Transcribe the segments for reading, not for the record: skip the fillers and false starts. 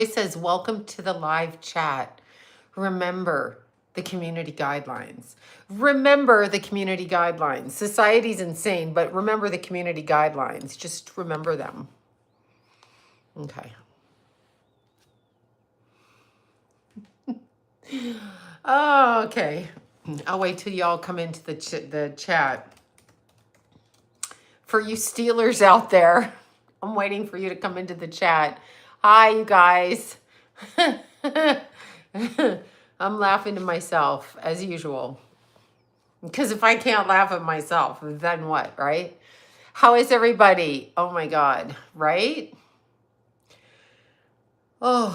It says, welcome to the live chat. Remember the community guidelines. Remember the community guidelines. Society's insane, but remember the community guidelines. Just remember them. Okay. Oh, okay. I'll wait till y'all come into the chat. For you Steelers out there, I'm waiting for you to come into the chat. Hi, you guys. I'm laughing to myself, as usual. Because if I can't laugh at myself, then what, right? How is everybody? Oh my God, right? Oh,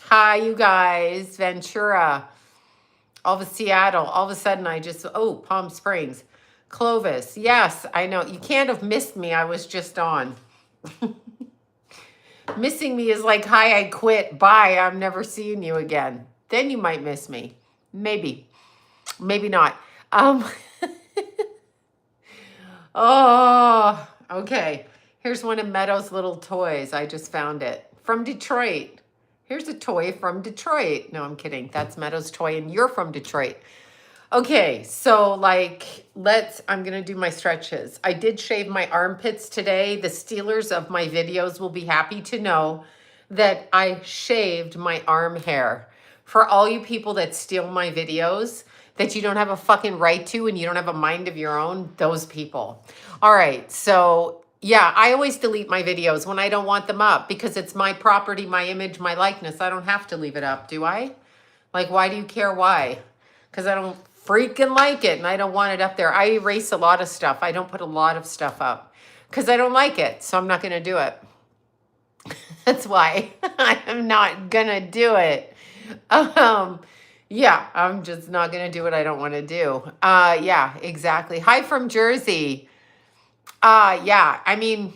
hi, you guys. Ventura. All of Seattle. All of a sudden, Palm Springs. Clovis. Yes, I know. You can't have missed me. I was just on. Missing me is like, hi, I quit. Bye. I'm never seeing you again. Then you might miss me. Maybe. Maybe not. Oh, okay. Here's one of Meadow's little toys. I just found it. From Detroit. Here's a toy from Detroit. No, I'm kidding. That's Meadow's toy and you're from Detroit. Okay, so I'm going to do my stretches. I did shave my armpits today. The stealers of my videos will be happy to know that I shaved my arm hair. For all you people that steal my videos, that you don't have a fucking right to and you don't have a mind of your own, those people. All right, so yeah, I always delete my videos when I don't want them up because it's my property, my image, my likeness. I don't have to leave it up, do I? Like, why do you care why? Because I don't freaking like it and I don't want it up there. I erase a lot of stuff. I don't put a lot of stuff up because I don't like it. So I'm not going to do it. That's why I'm not going to do it. Yeah, I'm just not going to do what I don't want to do. Yeah, exactly. Hi from Jersey. Yeah, I mean,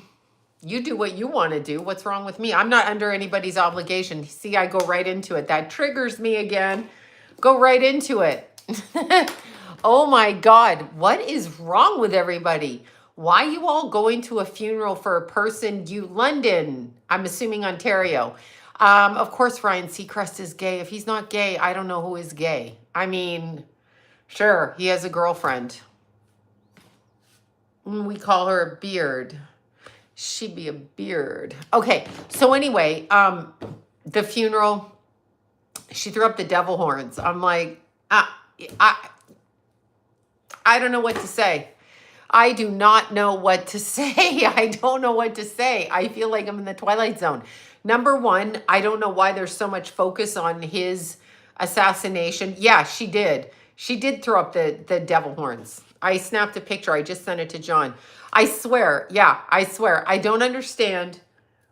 you do what you want to do. What's wrong with me? I'm not under anybody's obligation. See, I go right into it. That triggers me again. Go right into it. Oh my God. What is wrong with everybody? Why you all going to a funeral for a person London, I'm assuming Ontario. Of course, Ryan Seacrest is gay. If he's not gay, I don't know who is gay. I mean, sure, he has a girlfriend. We call her a beard. She be a beard. Okay, so anyway, the funeral, she threw up the devil horns. I'm like, I don't know what to say. I do not know what to say. I don't know what to say. I feel like I'm in the Twilight Zone. Number one, I don't know why there's so much focus on his assassination. Yeah, she did. She did throw up the devil horns. I snapped a picture. I just sent it to John. I swear. Yeah, I swear. I don't understand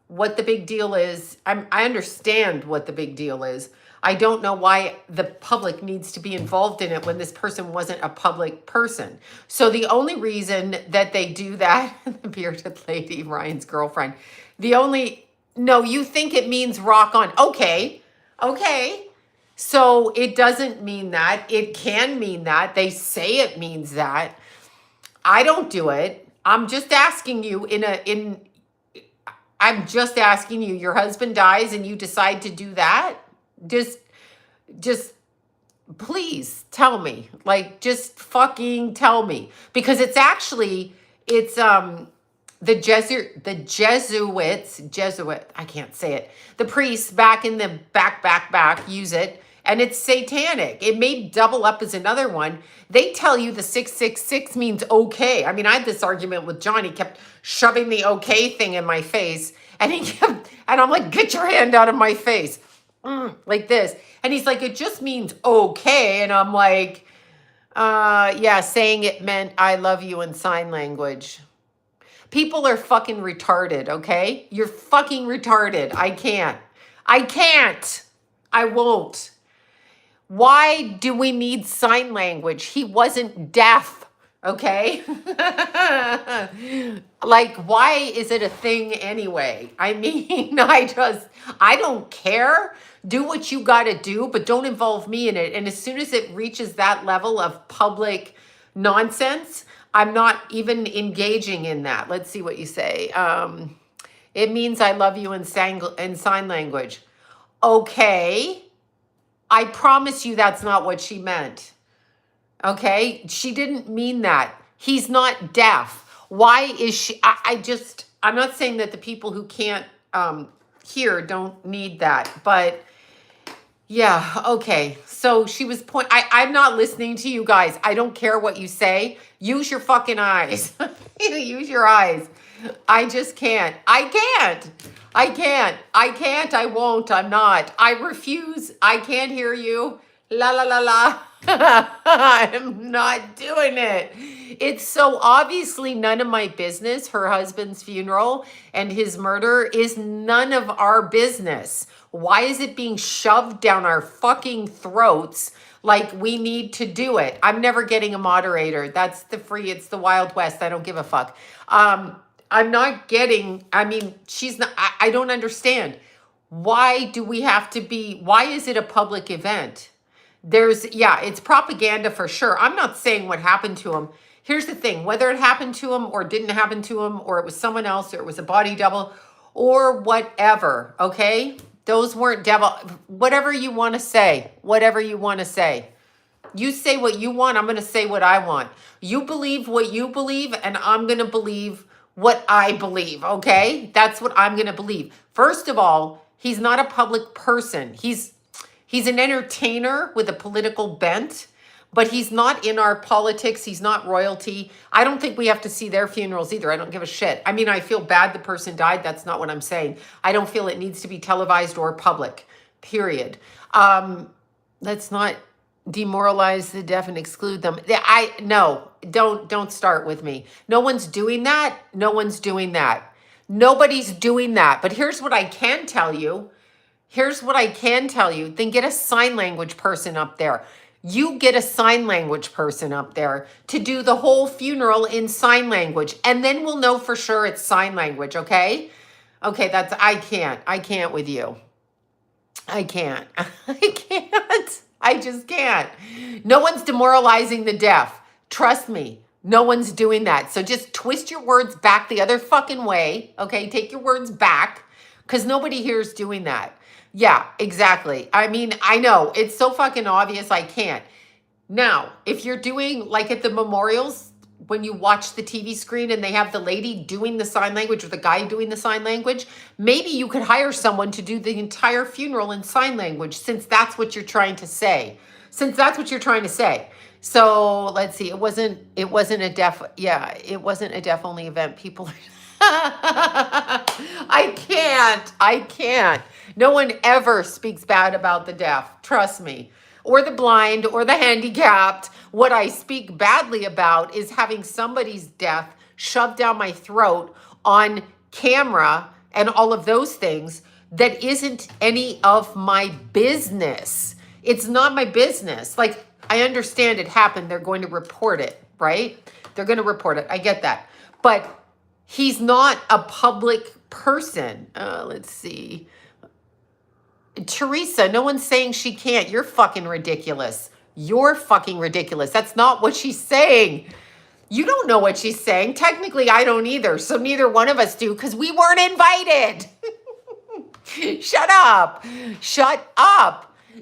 what the big deal is. I understand what the big deal is. I don't know why the public needs to be involved in it when this person wasn't a public person. So the only reason that they do that, the bearded lady, Ryan's girlfriend, no, you think it means rock on. Okay. So it doesn't mean that. It can mean that. They say it means that. I don't do it. I'm just asking you I'm just asking you, your husband dies and you decide to do that? Just please tell me. Like, just fucking tell me. Because it's the Jesuits, I can't say it. The priests back in the back use it. And it's satanic. It may double up as another one. They tell you the 666 means okay. I mean, I had this argument with John. He kept shoving the okay thing in my face. And I'm like, get your hand out of my face. Like this. And he's like, it just means okay. And I'm like, yeah, saying it meant I love you in sign language. People are fucking retarded, okay? You're fucking retarded. I can't. I won't. Why do we need sign language? He wasn't deaf, okay? Like, why is it a thing anyway? I mean, I don't care. Do what you got to do, but don't involve me in it. And as soon as it reaches that level of public nonsense, I'm not even engaging in that. Let's see what you say. It means I love you in sign language. Okay. I promise you that's not what she meant. Okay? She didn't mean that. He's not deaf. Why is she? I'm not saying that the people who can't hear don't need that, but yeah, okay. So she was I'm not listening to you guys. I don't care what you say. Use your fucking eyes. Use your eyes. I just can't. I can't. I can't. I can't. I won't. I'm not. I refuse. I can't hear you. La la la la. I'm not doing it. It's so obviously none of my business. Her husband's funeral and his murder is none of our business. Why is it being shoved down our fucking throats like we need to do it? I'm never getting a moderator. That's it's the Wild West. I don't give a fuck. I'm not getting, she's not, I don't understand. Why do we have to why is it a public event? It's propaganda for sure. I'm not saying what happened to him. Here's the thing, whether it happened to him or didn't happen to him, or it was someone else, or it was a body double, or whatever, okay? Those weren't whatever you want to say, whatever you want to say. You say what you want, I'm going to say what I want. You believe what you believe, and I'm going to believe what I believe, okay? That's what I'm going to believe. First of all, he's not a public person. He's an entertainer with a political bent, but he's not in our politics. He's not royalty. I don't think we have to see their funerals either. I don't give a shit. I feel bad the person died. That's not what I'm saying. I don't feel it needs to be televised or public, period. Let's not demoralize the deaf and exclude them. No, don't start with me. No one's doing that. No one's doing that. Nobody's doing that. But here's what I can tell you. Then get a sign language person up there. You get a sign language person up there to do the whole funeral in sign language. And then we'll know for sure it's sign language, okay? Okay, I can't with you. I can't. I just can't. No one's demoralizing the deaf. Trust me. No one's doing that. So just twist your words back the other fucking way. Okay, take your words back, because nobody here is doing that. Yeah, exactly. I know. It's so fucking obvious I can't. Now, if you're doing, like at the memorials, when you watch the TV screen and they have the lady doing the sign language or the guy doing the sign language, maybe you could hire someone to do the entire funeral in sign language, since that's what you're trying to say. So let's see. It wasn't a deaf. Yeah, it wasn't a deaf only event. People. I can't. No one ever speaks bad about the deaf. Trust me. Or the blind or the handicapped. What I speak badly about is having somebody's death shoved down my throat on camera and all of those things that isn't any of my business. It's not my business. Like, I understand it happened. They're going to report it, right? They're going to report it. I get that. But he's not a public person. Let's see. Teresa, no one's saying she can't. You're fucking ridiculous. That's not what she's saying. You don't know what she's saying. Technically, I don't either. So neither one of us do, because we weren't invited. Shut up.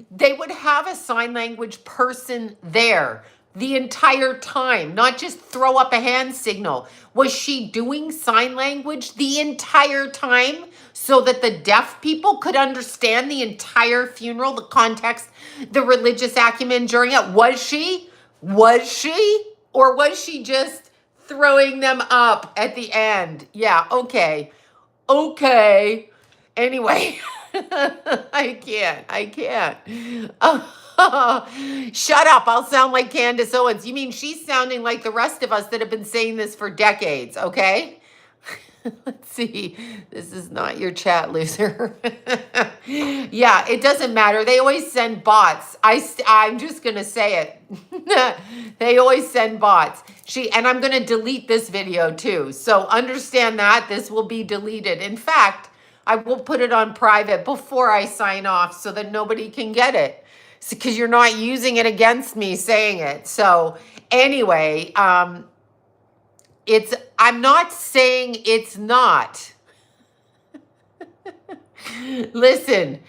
They would have a sign language person there the entire time, not just throw up a hand signal. Was she doing sign language the entire time so that the deaf people could understand the entire funeral, the context, the religious acumen during it? Was she? Or was she just throwing them up at the end? Yeah, okay. Anyway, I can't. Shut up. I'll sound like Candace Owens. You mean she's sounding like the rest of us that have been saying this for decades, okay? Let's see. This is not your chat, loser. Yeah, it doesn't matter. They always send bots. I'm just going to say it. They always send bots. And I'm going to delete this video too. So understand that this will be deleted. In fact, I will put it on private before I sign off so that nobody can get it. Because you're not using it against me saying it. So anyway, I'm not saying it's not. Listen,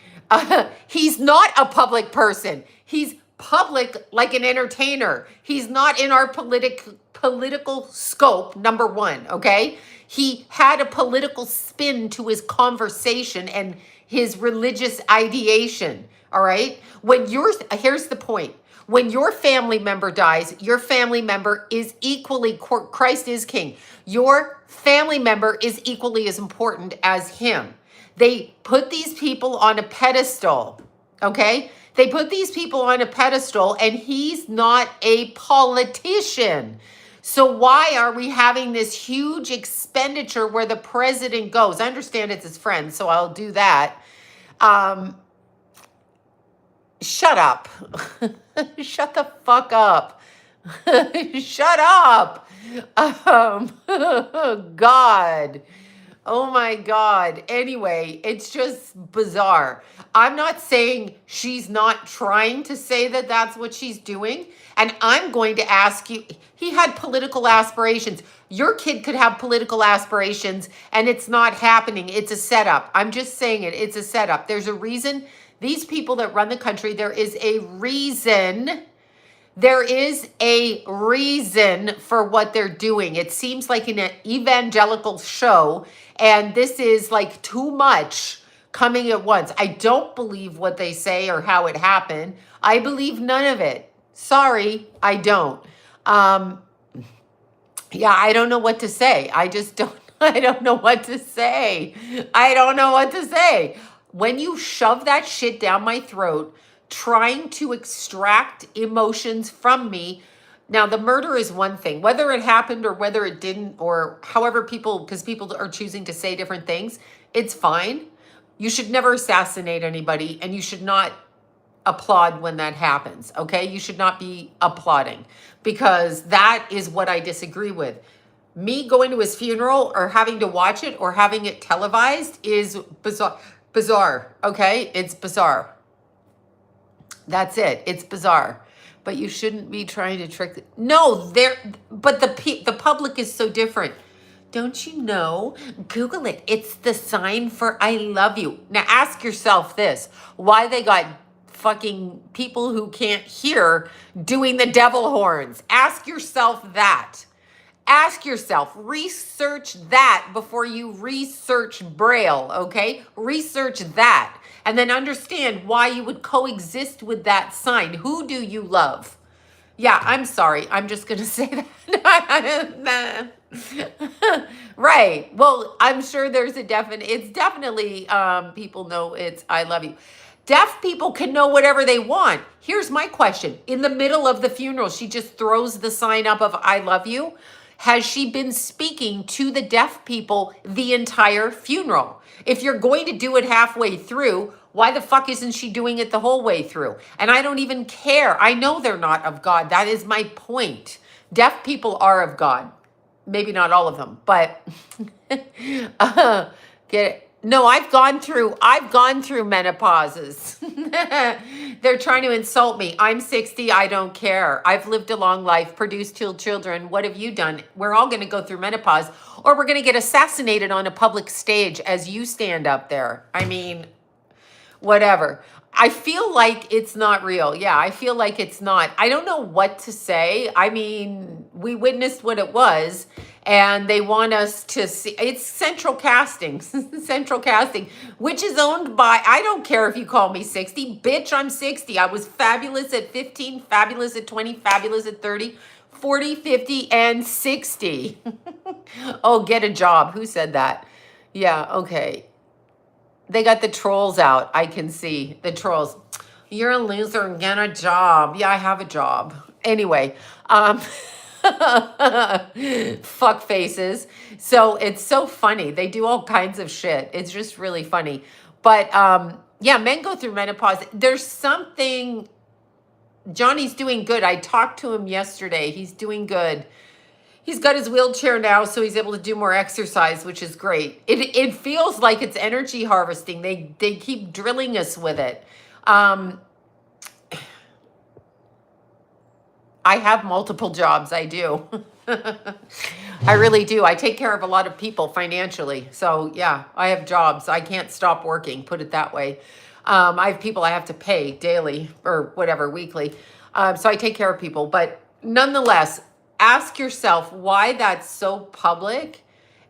he's not a public person. He's public like an entertainer. He's not in our political scope, number one, okay? He had a political spin to his conversation and his religious ideation, all right? Here's the point. When your family member dies, your family member is equally, Christ is king. Your family member is equally as important as him. They put these people on a pedestal, okay? They put these people on a pedestal, and he's not a politician. So why are we having this huge expenditure where the president goes? I understand it's his friend, so I'll do that. Shut up. Shut the fuck up. Shut up. God. Oh my God. Anyway, it's just bizarre. I'm not saying she's not trying to say that that's what she's doing. And I'm going to ask you, he had political aspirations. Your kid could have political aspirations and it's not happening. It's a setup. I'm just saying it. It's a setup. There's a reason. These people that run the country, there is a reason. There is a reason for what they're doing. It seems like an evangelical show, and this is like too much coming at once. I don't believe what they say or how it happened. I believe none of it. Sorry, I don't. Yeah, I don't know what to say. I just don't. I don't know what to say. I don't know what to say. When you shove that shit down my throat, trying to extract emotions from me. Now, the murder is one thing, whether it happened or whether it didn't, or however because people are choosing to say different things, it's fine. You should never assassinate anybody, and you should not applaud when that happens, okay? You should not be applauding, because that is what I disagree with. Me going to his funeral or having to watch it or having it televised is bizarre, okay? It's bizarre. That's it. It's bizarre. But you shouldn't be trying to trick. No, but the public is so different. Don't you know? Google it. It's the sign for I love you. Now ask yourself this. Why they got fucking people who can't hear doing the devil horns? Ask yourself that. Ask yourself, research that before you research Braille, okay? Research that. And then understand why you would coexist with that sign. Who do you love? Yeah, I'm sorry. I'm just going to say that. Right. Well, I'm sure there's it's definitely, people know it's I love you. Deaf people can know whatever they want. Here's my question. In the middle of the funeral, she just throws the sign up of I love you. Has she been speaking to the deaf people the entire funeral? If you're going to do it halfway through, why the fuck isn't she doing it the whole way through? And I don't even care. I know they're not of God. That is my point. Deaf people are of God. Maybe not all of them, but get it? No, I've gone through menopauses. They're trying to insult me. I'm 60. I don't care. I've lived a long life, produced 2 children. What have you done? We're all going to go through menopause, or we're going to get assassinated on a public stage as you stand up there. I mean, whatever. I feel like it's not real. Yeah, I feel like it's not. I don't know what to say. I mean, we witnessed what it was, and they want us to see. It's Central Casting, Central Casting, which is owned by, I don't care if you call me 60. Bitch, I'm 60. I was fabulous at 15, fabulous at 20, fabulous at 30, 40, 50, and 60. Oh, get a job. Who said that? Yeah, okay. They got the trolls out. I can see the trolls. You're a loser. Get a job. Yeah, I have a job. Anyway, fuck faces. So it's so funny. They do all kinds of shit. It's just really funny. But yeah, men go through menopause. There's something. Johnny's doing good. I talked to him yesterday. He's doing good. He's got his wheelchair now, so he's able to do more exercise, which is great. It feels like it's energy harvesting. They keep drilling us with it. I have multiple jobs. I do. I really do. I take care of a lot of people financially. So yeah, I have jobs. I can't stop working, put it that way. I have people I have to pay daily or whatever, weekly. So I take care of people. But nonetheless, ask yourself why that's so public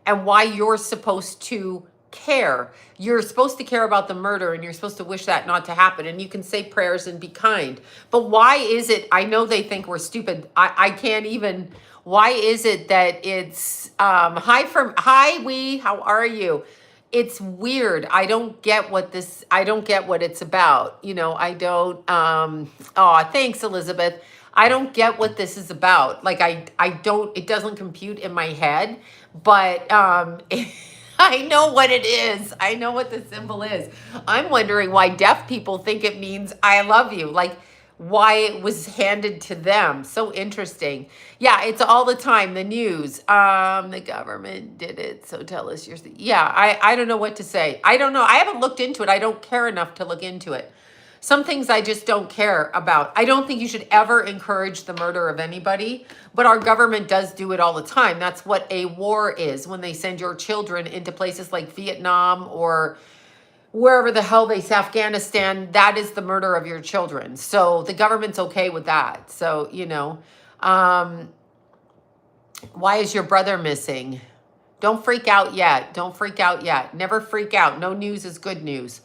and why you're supposed to care. You're supposed to care about the murder and you're supposed to wish that not to happen. And you can say prayers and be kind. But why is it? I know they think we're stupid. I can't even. Why is it that it's hi we, how are you? It's weird. I don't get what it's about. You know, I don't oh, thanks Elizabeth. I don't get what this is about. Like I don't, it doesn't compute in my head, but I know what it is. I know what the symbol is. I'm wondering why deaf people think it means I love you. Like why it was handed to them. So interesting. Yeah, it's all the time. The news. The government did it. So tell us your. Yeah, I don't know what to say. I don't know. I haven't looked into it. I don't care enough to look into it. Some things I just don't care about. I don't think you should ever encourage the murder of anybody, but our government does do it all the time. That's what a war is, when they send your children into places like Vietnam or wherever the hell they say, Afghanistan. That is the murder of your children. So the government's okay with that. So, you know, why is your brother missing? Don't freak out yet. Don't freak out yet. Never freak out. No news is good news.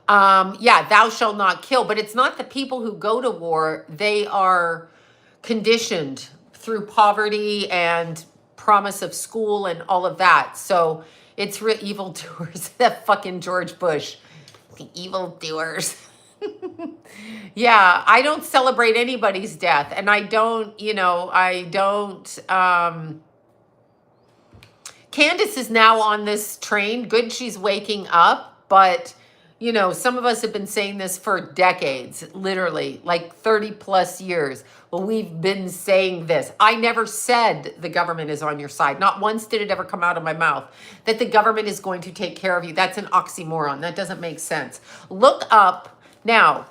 Yeah, thou shalt not kill, but it's not the people who go to war. They are conditioned through poverty and promise of school and all of that. So it's evildoers. That fucking George Bush. The evildoers. Yeah, I don't celebrate anybody's death. And I don't, you know, Candace is now on this train. Good, she's waking up, but you know, some of us have been saying this for decades, literally, like 30 plus years. Well, we've been saying this. I never said the government is on your side. Not once did it ever come out of my mouth that the government is going to take care of you. That's an oxymoron. That doesn't make sense. Look up Bill,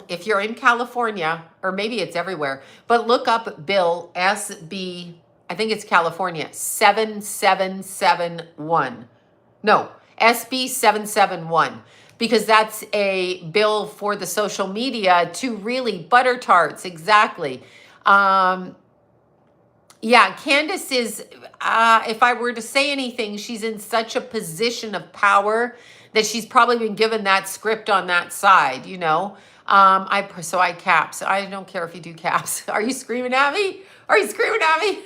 if you're in California, or maybe it's everywhere, but look up Bill SB, I think it's California, 7771. No. SB 771, because that's a bill for the social media to really butter tarts. Exactly. Yeah, Candace is, if I were to say anything, she's in such a position of power that she's probably been given that script on that side, you know. I caps. I don't care if you do caps. Are you screaming at me? Are you screaming at me?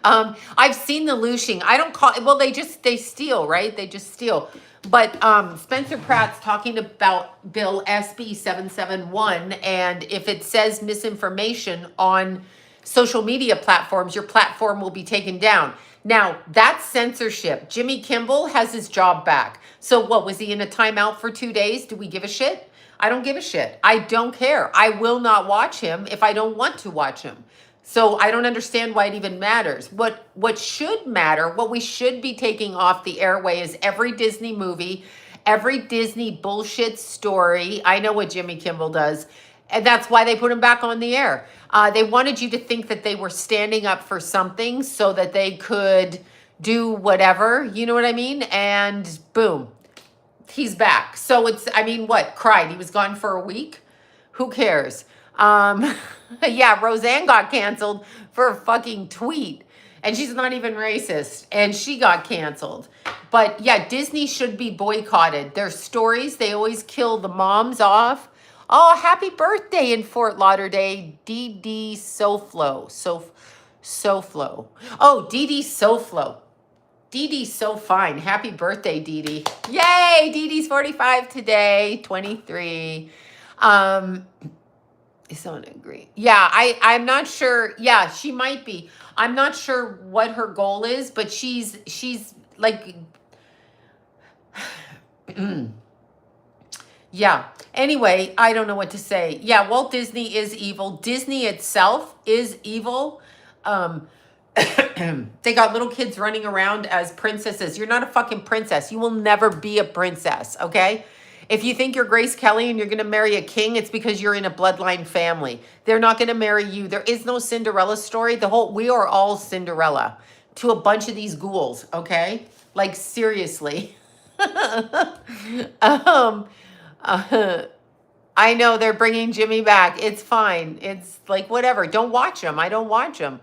I've seen the looshing. I don't call it, well, they steal, right? They just steal. But Spencer Pratt's talking about Bill SB 771, and if it says misinformation on social media platforms, your platform will be taken down. Now, that's censorship. Jimmy Kimmel has his job back. So what, was he in a timeout for 2 days? Do we give a shit? I don't give a shit. I don't care. I will not watch him if I don't want to watch him. So I don't understand why it even matters. What should matter, what we should be taking off the airway is every Disney movie, every Disney bullshit story. I know what Jimmy Kimmel does, and that's why they put him back on the air. They wanted you to think that they were standing up for something so that they could do whatever, you know what I mean? And boom, he's back. So it's, I mean, what, cried? He was gone for a week? Who cares? Yeah, Roseanne got canceled for a fucking tweet, and she's not even racist, and she got canceled. But yeah, Disney should be boycotted. Their stories, they always kill the moms off. Oh, happy birthday in Fort Lauderdale, DD SoFlo. SoFlo. Oh, DD SoFlo. DD's so fine. Happy birthday, DD. Yay, DD's 45 today, 23. Someone agree. Yeah, I'm not sure. Yeah, she might be. I'm not sure what her goal is, but she's like, yeah. Anyway, I don't know what to say. Yeah, Walt Disney is evil. Disney itself is evil. They got little kids running around as princesses. You're not a fucking princess. You will never be a princess, okay? If you think you're Grace Kelly and you're going to marry a king, it's because you're in a bloodline family. They're not going to marry you. There is no Cinderella story. We are all Cinderella to a bunch of these ghouls, okay? Like, seriously. um, uh, I know they're bringing Jimmy back. It's fine. It's like, whatever. Don't watch them. I don't watch them.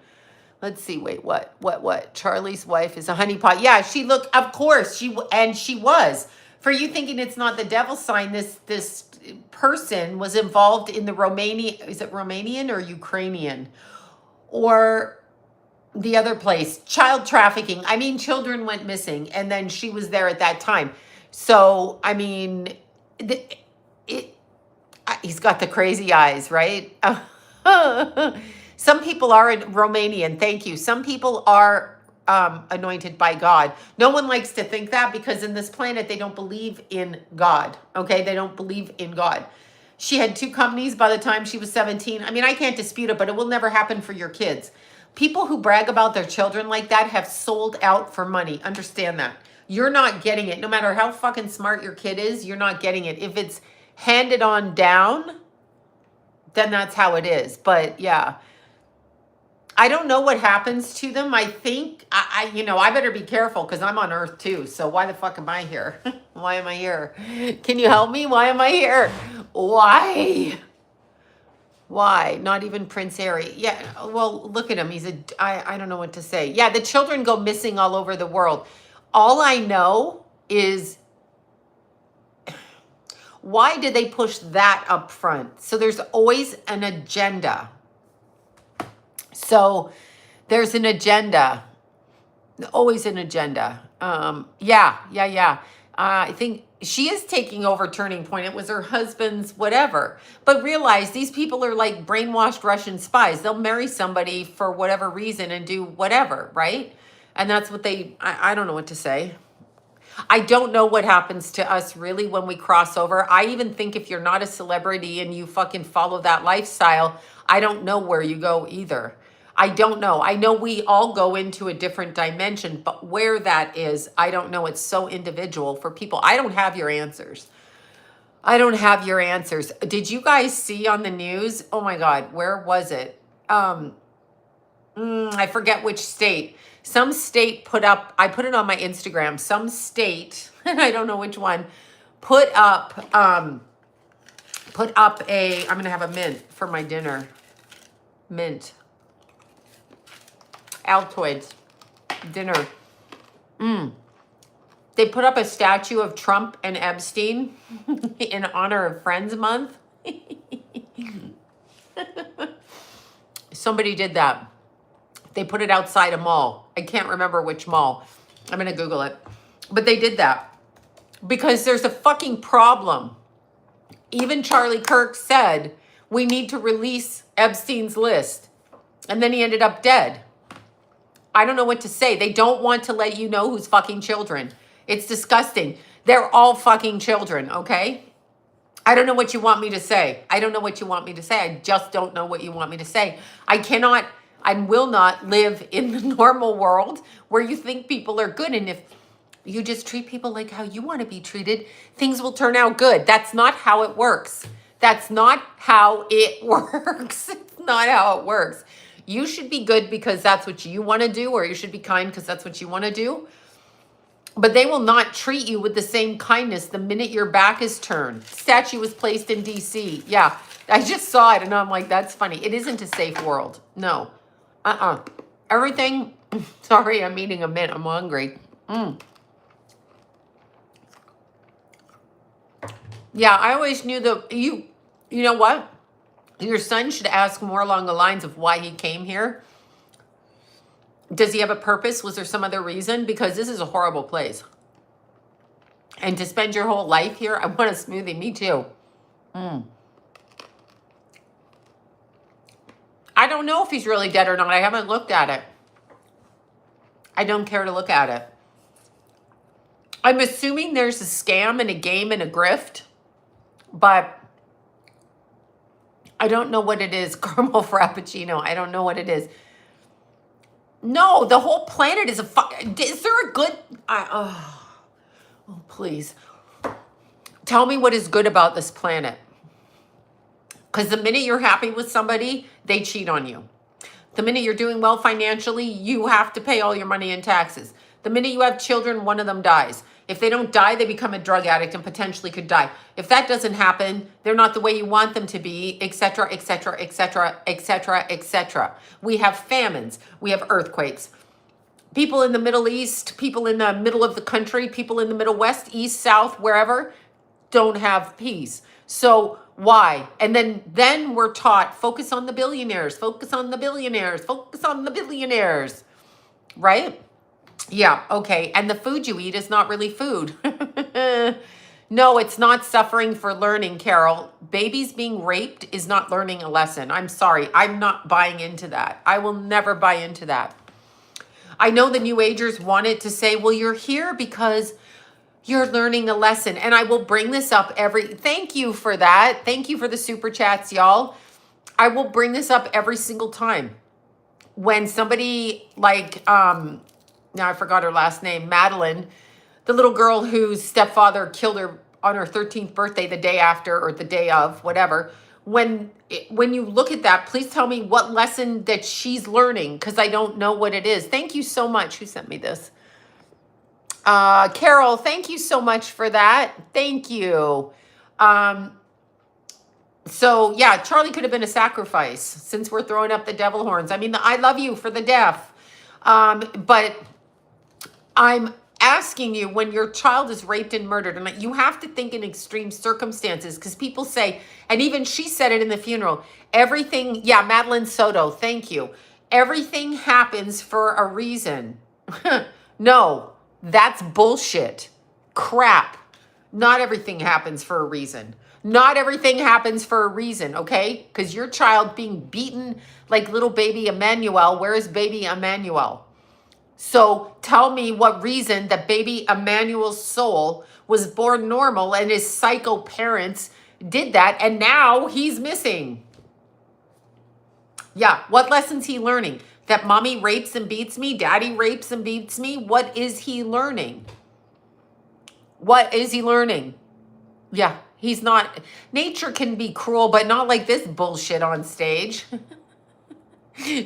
Let's see. Wait, what? Charlie's wife is a honeypot. Yeah, of course, she was. For you thinking it's not the devil sign, this person was involved in the is it Romanian or Ukrainian? Or the other place, child trafficking. I mean, children went missing, and then she was there at that time. So, I mean, he's got the crazy eyes, right? Some people are Romanian. Thank you. Some people are anointed by God. No one likes to think that because in this planet, they don't believe in God. Okay. They don't believe in God. She had 2 companies by the time she was 17. I mean, I can't dispute it, but it will never happen for your kids. People who brag about their children like that have sold out for money. Understand that. You're not getting it. No matter how fucking smart your kid is, you're not getting it. If it's handed on down, then that's how it is. But yeah, I don't know what happens to them. I think, I better be careful because I'm on Earth too. So why the fuck am I here? Why am I here? Can you help me? Why am I here? Why? Not even Prince Harry. Yeah, well, look at him. I don't know what to say. Yeah, the children go missing all over the world. All I know is, why did they push that up front? So there's always an agenda. So there's an agenda, always an agenda. Yeah. I think she is taking over Turning Point. It was her husband's whatever. But realize these people are like brainwashed Russian spies. They'll marry somebody for whatever reason and do whatever, right? And that's what I don't know what to say. I don't know what happens to us really when we cross over. I even think if you're not a celebrity and you fucking follow that lifestyle, I don't know where you go either. I don't know. I know we all go into a different dimension, but where that is, I don't know. It's so individual for people. I don't have your answers. Did you guys see on the news? Oh my God, where was it? I forget which state. Some state put up, I put it on my Instagram, some state, and I don't know which one, put up I'm going to have a mint for my dinner. Mint. Altoids. Dinner. They put up a statue of Trump and Epstein in honor of Friends Month. Somebody did that. They put it outside a mall. I can't remember which mall. I'm going to Google it. But they did that because there's a fucking problem. Even Charlie Kirk said, we need to release Epstein's list. And then he ended up dead. I don't know what to say. They don't want to let you know who's fucking children. It's disgusting. They're all fucking children, okay? I don't know what you want me to say. I just don't know what you want me to say. I will not live in the normal world where you think people are good. And if you just treat people like how you want to be treated, things will turn out good. That's not how it works. It's not how it works. You should be good because that's what you want to do, or you should be kind because that's what you want to do. But they will not treat you with the same kindness the minute your back is turned. Statue was placed in DC. Yeah, I just saw it and I'm like, that's funny. It isn't a safe world. No. Everything. Sorry, I'm eating a mint. I'm hungry. Yeah, I always knew you know what? Your son should ask more along the lines of why he came here. Does he have a purpose? Was there some other reason? Because this is a horrible place. And to spend your whole life here, I want a smoothie. Me too. I don't know if he's really dead or not. I haven't looked at it. I don't care to look at it. I'm assuming there's a scam and a game and a grift, but I don't know what it is. Caramel Frappuccino. I don't know what it is. No, the whole planet is is there a good... oh, please. Tell me what is good about this planet. Because the minute you're happy with somebody, they cheat on you. The minute you're doing well financially, you have to pay all your money in taxes. The minute you have children, one of them dies. If they don't die, they become a drug addict and potentially could die. If that doesn't happen, they're not the way you want them to be, etc., etc., etc., etc., etc. We have famines. We have earthquakes. People in the Middle East, people in the middle of the country, people in the Middle West, East, South, wherever, don't have peace. So why? And then we're taught, focus on the billionaires, focus on the billionaires, focus on the billionaires, right? Yeah, okay. And the food you eat is not really food. No, it's not suffering for learning, Carol. Babies being raped is not learning a lesson. I'm sorry. I'm not buying into that. I will never buy into that. I know the New Agers wanted to say, well, you're here because you're learning a lesson. And I will bring this up thank you for that. Thank you for the super chats, y'all. I will bring this up every single time. When somebody like, now I forgot her last name, Madeline, the little girl whose stepfather killed her on her 13th birthday, the day after or the day of, whatever. When you look at that, please tell me what lesson that she's learning, because I don't know what it is. Thank you so much. Who sent me this? Carol, thank you so much for that. Thank you. So yeah, Charlie could have been a sacrifice since we're throwing up the devil horns. I mean, I love you for the deaf. But I'm asking you, when your child is raped and murdered, and you have to think in extreme circumstances, because people say, and even she said it in the funeral, everything, yeah, Madeline Soto, thank you. Everything happens for a reason. No, that's bullshit. Crap. Not everything happens for a reason. Not everything happens for a reason, okay? Because your child being beaten like little baby Emmanuel, where is baby Emmanuel? So tell me what reason that baby Emmanuel's soul was born normal and his psycho parents did that, and now he's missing. Yeah, what lesson's he learning? That mommy rapes and beats me, daddy rapes and beats me? What is he learning? What is he learning? Yeah, he's not. Nature can be cruel, but not like this bullshit on stage.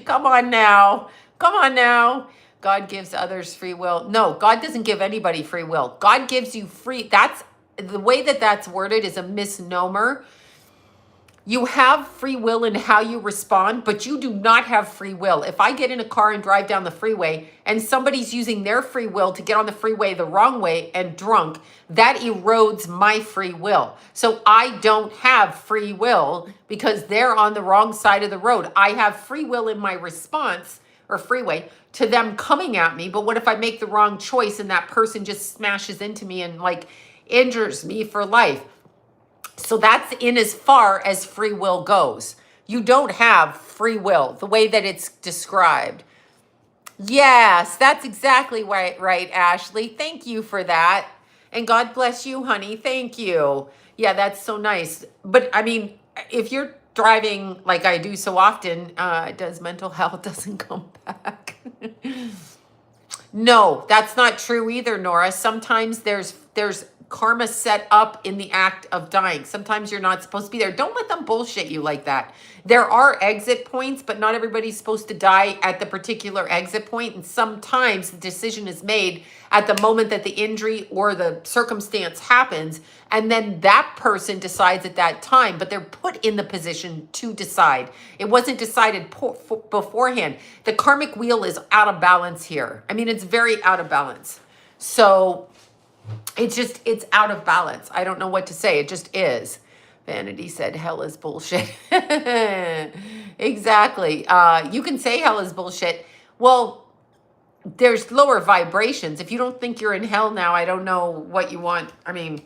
Come on now. Come on now. God gives others free will. No, God doesn't give anybody free will. God gives you free. That's the way that that's worded is a misnomer. You have free will in how you respond, but you do not have free will. If I get in a car and drive down the freeway and somebody's using their free will to get on the freeway the wrong way and drunk, that erodes my free will. So I don't have free will because they're on the wrong side of the road. I have free will in my response or freeway to them coming at me. But what if I make the wrong choice and that person just smashes into me and like injures me for life? So that's in as far as free will goes. You don't have free will the way that it's described. Yes, that's exactly right, Ashley. Thank you for that. And God bless you, honey. Thank you. Yeah, that's so nice. But I mean, if you're driving like I do so often, does mental health doesn't come back? No, that's not true either, Nora. Sometimes there's karma set up in the act of dying. Sometimes you're not supposed to be there. Don't let them bullshit you like that. There are exit points, but not everybody's supposed to die at the particular exit point. And sometimes the decision is made at the moment that the injury or the circumstance happens. And then that person decides at that time, but they're put in the position to decide. It wasn't decided beforehand. The karmic wheel is out of balance here. I mean, it's very out of balance. So it's out of balance. I don't know what to say. It just is. Vanity said hell is bullshit. Exactly. You can say hell is bullshit. Well, there's lower vibrations. If you don't think you're in hell now, I don't know what you want. I mean,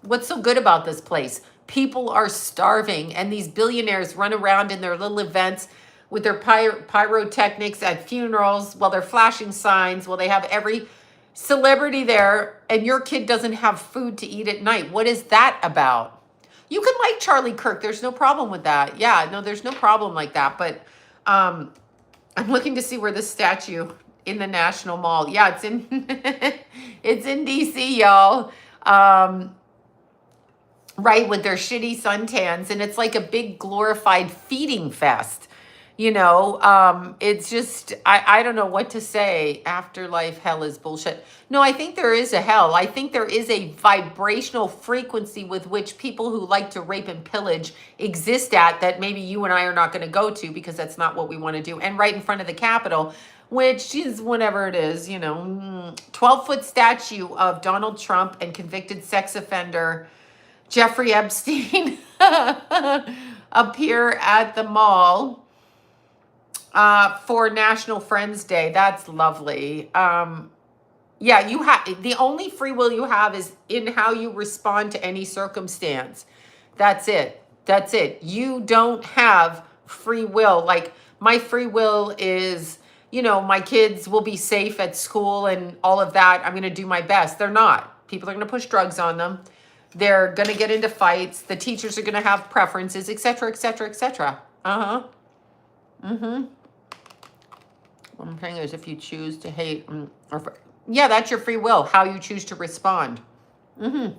what's so good about this place? People are starving, and these billionaires run around in their little events with their pyrotechnics at funerals while they're flashing signs, while they have every celebrity there, and your kid doesn't have food to eat at night. What is that about? You can like Charlie Kirk. There's no problem with that. Yeah, no, there's no problem like that. But I'm looking to see where this statue in the National Mall. Yeah, it's in it's in DC, y'all. right, with their shitty suntans, and it's like a big glorified feeding fest. You know, it's just, I don't know what to say. Afterlife hell is bullshit. No, I think there is a hell. I think there is a vibrational frequency with which people who like to rape and pillage exist at, that maybe you and I are not going to go to, because that's not what we want to do. And right in front of the Capitol, which is whatever it is, you know, 12-foot statue of Donald Trump and convicted sex offender Jeffrey Epstein appear at the mall for National Friends Day. That's lovely. Yeah, you have, the only free will you have is in how you respond to any circumstance. That's it. That's it. You don't have free will. Like, my free will is, you know, my kids will be safe at school and all of that. I'm going to do my best. They're not. People are going to push drugs on them. They're going to get into fights. The teachers are going to have preferences, etc., etc., etc. What I'm saying is, if you choose to hate, yeah, that's your free will, how you choose to respond. Do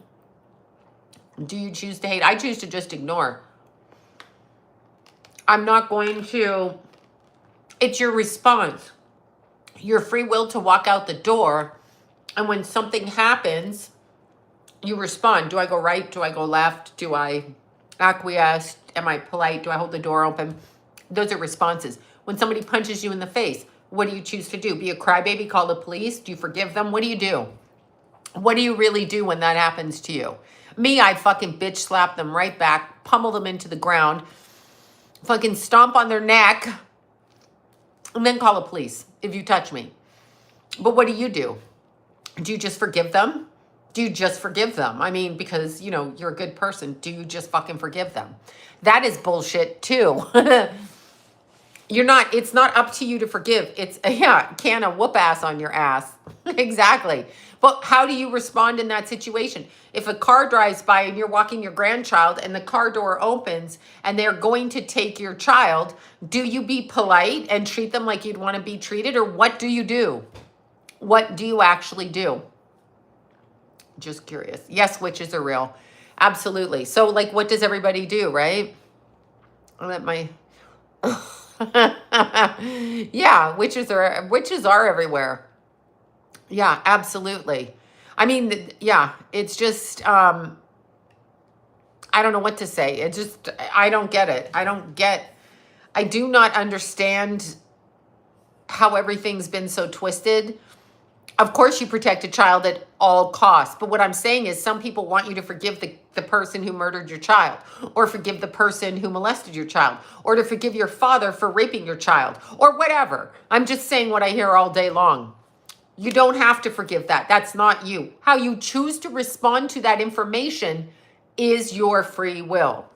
you choose to hate? I choose to just ignore. I'm not going to, it's your response. Your free will to walk out the door, and when something happens, you respond. Do I go right? Do I go left? Do I acquiesce? Am I polite? Do I hold the door open? Those are responses. When somebody punches you in the face, what do you choose to do? Be a crybaby, call the police? Do you forgive them? What do you do? What do you really do when that happens to you? Me, I'd fucking bitch slap them right back, pummel them into the ground, fucking stomp on their neck, and then call the police if you touch me. But what do? Do you just forgive them? Do you just forgive them? I mean, because, you know, you're a good person. Do you just fucking forgive them? That is bullshit too. You're not, it's not up to you to forgive. It's, yeah, can a whoop ass on your ass. Exactly. But how do you respond in that situation? If a car drives by and you're walking your grandchild and the car door opens and they're going to take your child, do you be polite and treat them like you'd want to be treated? Or what do you do? What do you actually do? Just curious. Yes, witches are real. Absolutely. So, like, what does everybody do, right? I'll let my... Yeah, witches are everywhere. Yeah, absolutely. I mean, yeah, it's just, I don't know what to say. It just, I don't get it. I do not understand how everything's been so twisted. Of course, you protect a child at all costs. But what I'm saying is, some people want you to forgive the person who murdered your child, or forgive the person who molested your child, or to forgive your father for raping your child, or whatever. I'm just saying what I hear all day long. You don't have to forgive that. That's not you. How you choose to respond to that information is your free will.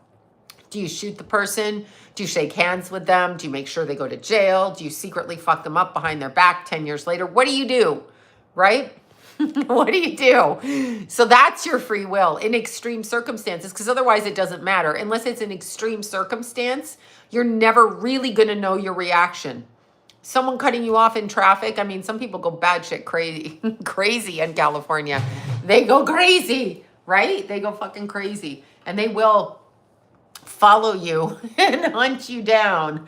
Do you shoot the person? Do you shake hands with them? Do you make sure they go to jail? Do you secretly fuck them up behind their back 10 years later? What do you do? Right? What do you do? So that's your free will in extreme circumstances, because otherwise it doesn't matter. Unless it's an extreme circumstance, you're never really going to know your reaction. Someone cutting you off in traffic. I mean, some people go bad shit crazy, crazy in California. They go crazy, right? They go fucking crazy, and they will follow you and hunt you down.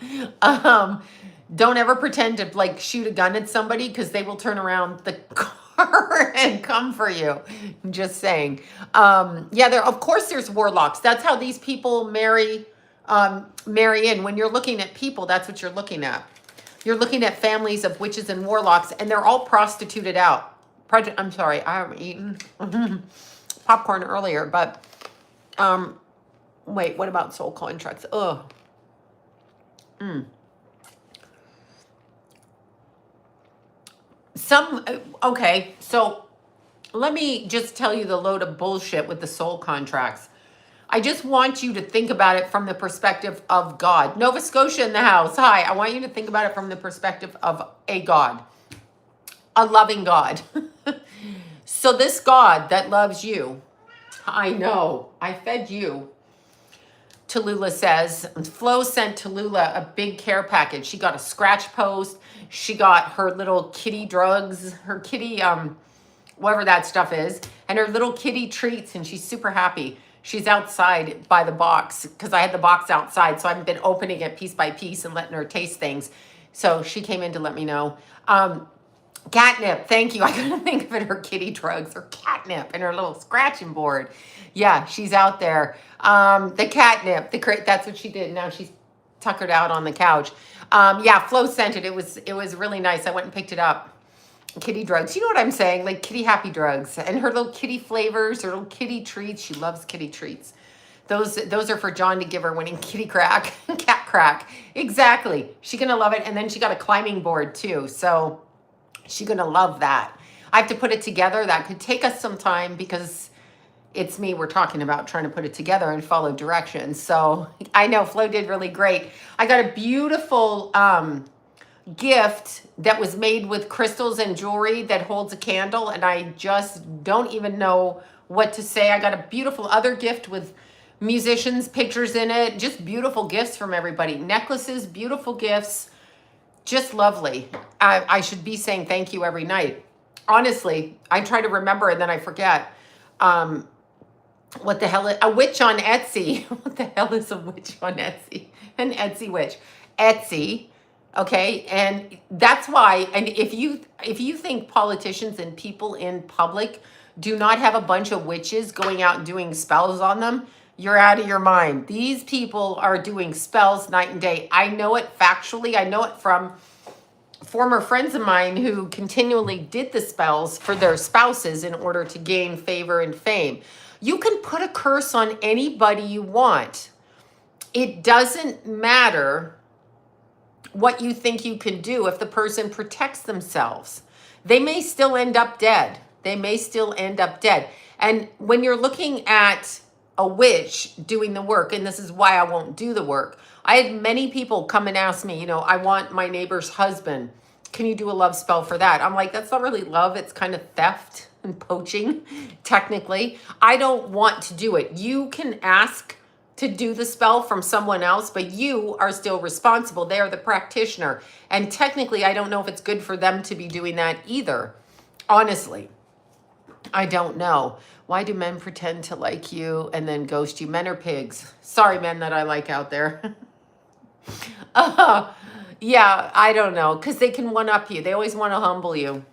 Don't ever pretend to like shoot a gun at somebody, because they will turn around the car and come for you. I'm just saying. Yeah, of course there's warlocks. That's how these people marry in. When you're looking at people, that's what you're looking at. You're looking at families of witches and warlocks, and they're all prostituted out. I'm sorry, I haven't eaten popcorn earlier, but wait, what about soul contracts? Ugh. Okay, so let me just tell you the load of bullshit with the soul contracts. I just want you to think about it from the perspective of God. Nova Scotia in the house. Hi, I want you to think about it from the perspective of a God, a loving God. So this God that loves you, I know, I fed you. Tallulah says, Flo sent Tallulah a big care package. She got a scratch post. She got her little kitty drugs, her kitty, whatever that stuff is, and her little kitty treats, and she's super happy. She's outside by the box because I had the box outside. So I've been opening it piece by piece and letting her taste things. So she came in to let me know. Catnip, thank you. I couldn't think of it. Her kitty drugs, her catnip, and her little scratching board. Yeah, she's out there. The catnip, that's what she did. Now she's tuckered out on the couch. Yeah, Flo sent it. It was really nice. I went and picked it up. Kitty drugs. You know what I'm saying? Like kitty happy drugs. And her little kitty flavors, her little kitty treats. She loves kitty treats. Those are for John to give her when in kitty crack, cat crack. Exactly. She's going to love it. And then she got a climbing board too. So she's going to love that. I have to put it together. That could take us some time because it's me we're talking about trying to put it together and follow directions. So I know Flo did really great. I got a beautiful gift that was made with crystals and jewelry that holds a candle, and I just don't even know what to say. I got a beautiful other gift with musicians, pictures in it, just beautiful gifts from everybody. Necklaces, beautiful gifts, just lovely. I should be saying thank you every night. Honestly, I try to remember and then I forget. What the hell is a witch on Etsy? What the hell is a witch on Etsy? An Etsy witch. Etsy. Okay, and that's why, and if you think politicians and people in public do not have a bunch of witches going out and doing spells on them, you're out of your mind. These people are doing spells night and day. I know it factually. I know it from former friends of mine who continually did the spells for their spouses in order to gain favor and fame. You can put a curse on anybody you want. It doesn't matter what you think you can do if the person protects themselves. They may still end up dead. They may still end up dead. And when you're looking at a witch doing the work, and this is why I won't do the work, I had many people come and ask me, I want my neighbor's husband. Can you do a love spell for that? I'm like, that's not really love. It's kind of theft and poaching, technically. I don't want to do it. You can ask to do the spell from someone else, but you are still responsible. They are the practitioner. And technically, I don't know if it's good for them to be doing that either. Honestly, I don't know. Why do men pretend to like you and then ghost you? Men are pigs. Sorry, men that I like out there. Yeah, I don't know. Because they can one-up you. They always want to humble you.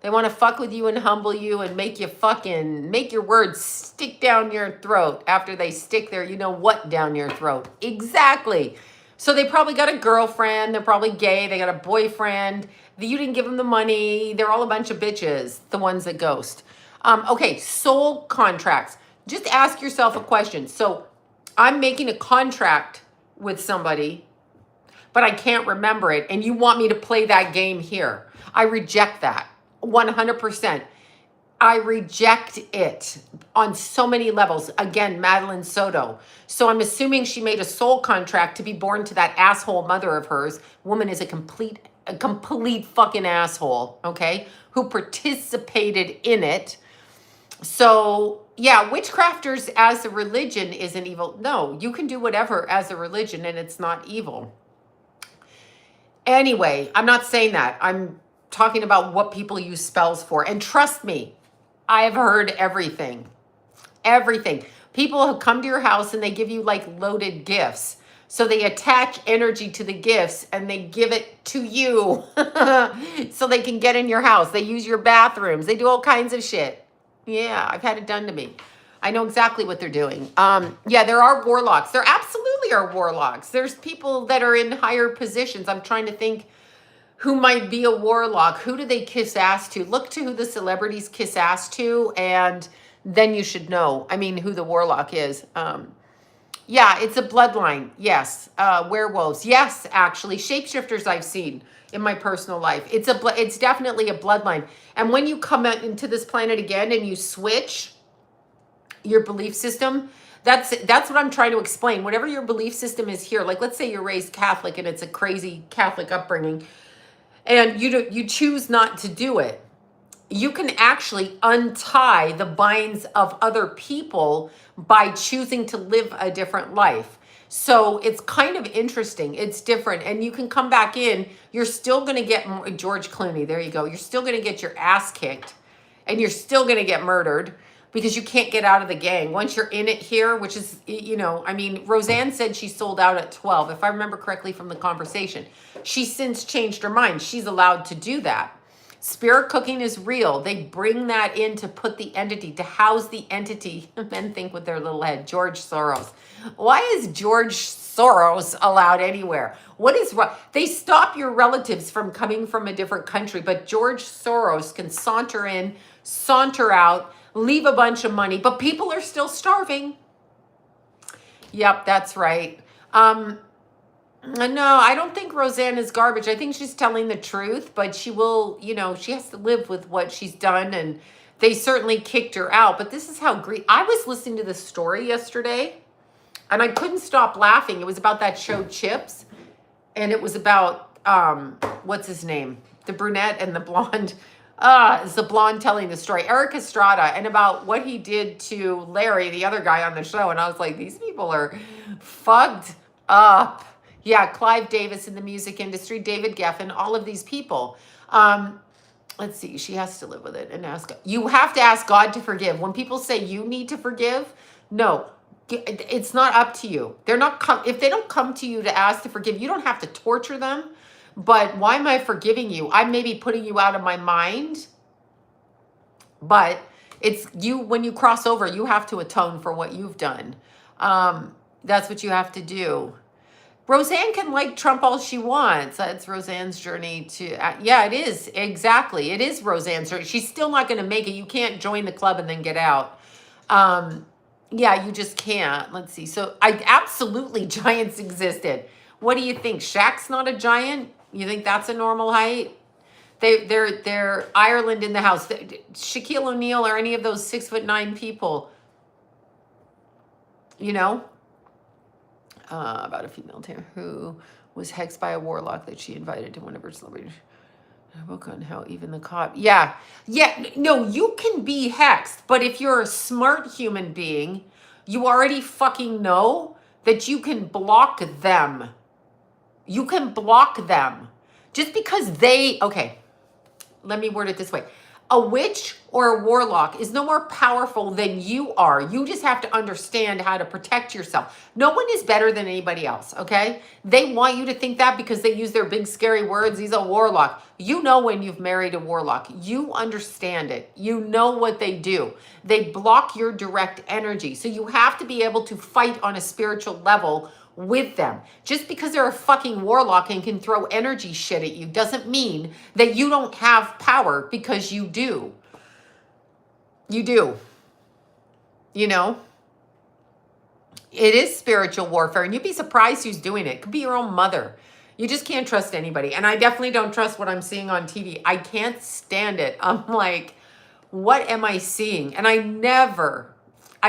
They want to fuck with you and humble you and make your words stick down your throat after they stick their you-know-what down your throat. Exactly. So they probably got a girlfriend. They're probably gay. They got a boyfriend. You didn't give them the money. They're all a bunch of bitches, the ones that ghost. Okay, soul contracts. Just ask yourself a question. So I'm making a contract with somebody, but I can't remember it, and you want me to play that game here. I reject that. 100%. I reject it on so many levels. Again, Madeline Soto. So I'm assuming she made a soul contract to be born to that asshole mother of hers. Woman is a complete fucking asshole, okay? Who participated in it. So yeah, witchcrafters as a religion isn't evil. No, you can do whatever as a religion and it's not evil. Anyway, I'm not saying that. I'm talking about what people use spells for. And trust me, I have heard everything. Everything. People have come to your house and they give you like loaded gifts. So they attach energy to the gifts and they give it to you so they can get in your house. They use your bathrooms. They do all kinds of shit. Yeah, I've had it done to me. I know exactly what they're doing. Yeah, there are warlocks. There absolutely are warlocks. There's people that are in higher positions. I'm trying to think who might be a warlock. Who do they kiss ass to? Look to who the celebrities kiss ass to, and then you should know, who the warlock is. Yeah, it's a bloodline. Yes. Werewolves. Yes, actually. Shapeshifters I've seen in my personal life. It's definitely a bloodline. And when you come out into this planet again and you switch your belief system, that's what I'm trying to explain. Whatever your belief system is here, like let's say you're raised Catholic and it's a crazy Catholic upbringing, and you choose not to do it. You can actually untie the binds of other people by choosing to live a different life. So it's kind of interesting. It's different. And you can come back in. You're still going to get George Clooney. There you go. You're still going to get your ass kicked and you're still going to get murdered. because you can't get out of the gang. Once you're in it here, which is, you know, I mean, Roseanne said she sold out at 12, if I remember correctly from the conversation. She's since changed her mind. She's allowed to do that. Spirit cooking is real. They bring that in to put the entity, to house the entity. Men think with their little head. George Soros. Why is George Soros allowed anywhere? What is wrong? They stop your relatives from coming from a different country, but George Soros can saunter in, saunter out, leave a bunch of money, but people are still starving. Yep, that's right. No, I don't think Roseanne is garbage. I think she's telling the truth, but she will, you know, she has to live with what she's done, and they certainly kicked her out. But this is how I was listening to this story yesterday, and I couldn't stop laughing. It was about that show Chips, and it was about, what's his name? The brunette and the blonde. It's the blonde telling the story, Eric Estrada, and about what he did to Larry, the other guy on the show. And I was like, these people are fucked up. Yeah, Clive Davis in the music industry, David Geffen, all of these people. Let's see, she has to live with it and ask. You have to ask God to forgive. When people say you need to forgive, no, it's not up to you. They're not if they don't come to you to ask to forgive, you don't have to torture them. But why am I forgiving you? I may be putting you out of my mind, but it's you, when you cross over, you have to atone for what you've done. That's what you have to do. Roseanne can like Trump all she wants. That's Roseanne's journey to, yeah, it is. Exactly. It is Roseanne's journey. She's still not going to make it. You can't join the club and then get out. Yeah, you just can't. Let's see. So absolutely giants existed. What do you think? Shaq's not a giant? You think that's a normal height? They're Ireland in the house. Shaquille O'Neal or any of those 6'9" people, you know? About a female here who was hexed by a warlock that she invited to one of her celebrities. A book on how even the cop. Yeah. No, you can be hexed, but if you're a smart human being, you already fucking know that you can block them. You can block them. Just because okay, let me word it this way. A witch or a warlock is no more powerful than you are. You just have to understand how to protect yourself. No one is better than anybody else, okay? They want you to think that because they use their big scary words. He's a warlock. You know when you've married a warlock. You understand it. You know what they do. They block your direct energy. So you have to be able to fight on a spiritual level with them. Just because they're a fucking warlock and can throw energy shit at you doesn't mean that you don't have power, because you do. You do. You know? It is spiritual warfare, and you'd be surprised who's doing it. It could be your own mother. You just can't trust anybody. And I definitely don't trust what I'm seeing on TV. I can't stand it. I'm like, what am I seeing? And I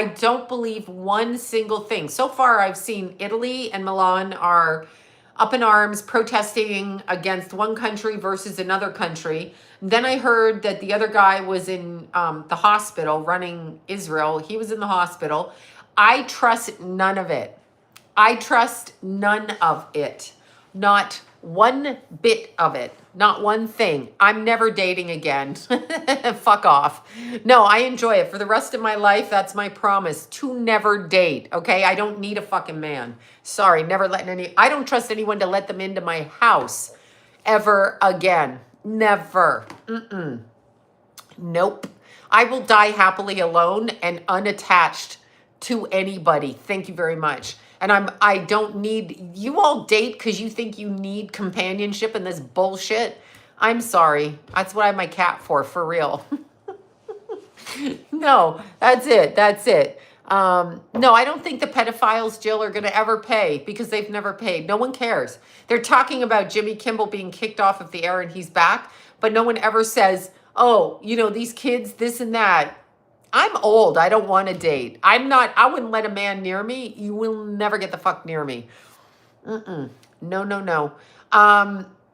don't believe one single thing. So far, I've seen Italy and Milan are up in arms protesting against one country versus another country. Then I heard that the other guy was in the hospital running Israel. He was in the hospital. I trust none of it. I trust none of it. Not one bit of it. Not one thing. I'm never dating again. Fuck off. No, I enjoy it. For the rest of my life, that's my promise, to never date, okay? I don't need a fucking man. Sorry, never letting I don't trust anyone to let them into my house ever again. Never. Nope. I will die happily alone and unattached to anybody. Thank you very much. And I don't need, you all date because you think you need companionship and this bullshit. I'm sorry. That's what I have my cat for real. No, that's it. No, I don't think the pedophiles, Jill, are going to ever pay, because they've never paid. No one cares. They're talking about Jimmy Kimmel being kicked off of the air and he's back, but no one ever says, oh, you know, these kids, this and that. I'm old. I don't want to date. I wouldn't let a man near me. You will never get the fuck near me. No.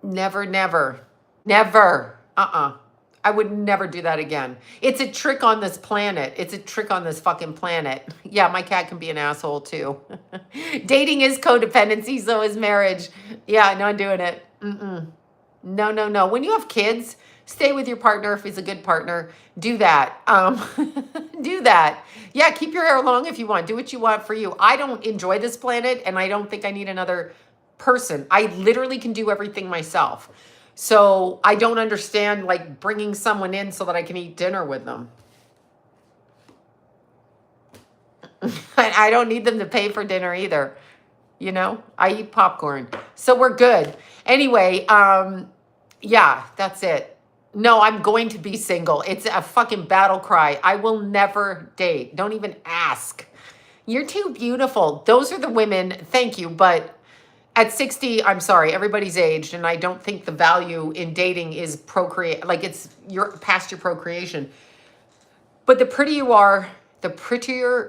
Never. I would never do that again. It's a trick on this planet. It's a trick on this fucking planet. Yeah, my cat can be an asshole too. Dating is codependency, so is marriage. Yeah, not doing it. No. When you have kids, Stay with your partner if he's a good partner. Do that. Do that. Yeah, keep your hair long if you want. Do what you want for you. I don't enjoy this planet, and I don't think I need another person. I literally can do everything myself. So I don't understand like bringing someone in so that I can eat dinner with them. I don't need them to pay for dinner either. You know, I eat popcorn. So we're good. Anyway, yeah, that's it. No, I'm going to be single. It's a fucking battle cry. I will never date. Don't even ask. You're too beautiful. Those are the women. Thank you. But at 60, I'm sorry, everybody's aged. And I don't think the value in dating is procreate. Like you're past your procreation. But the prettier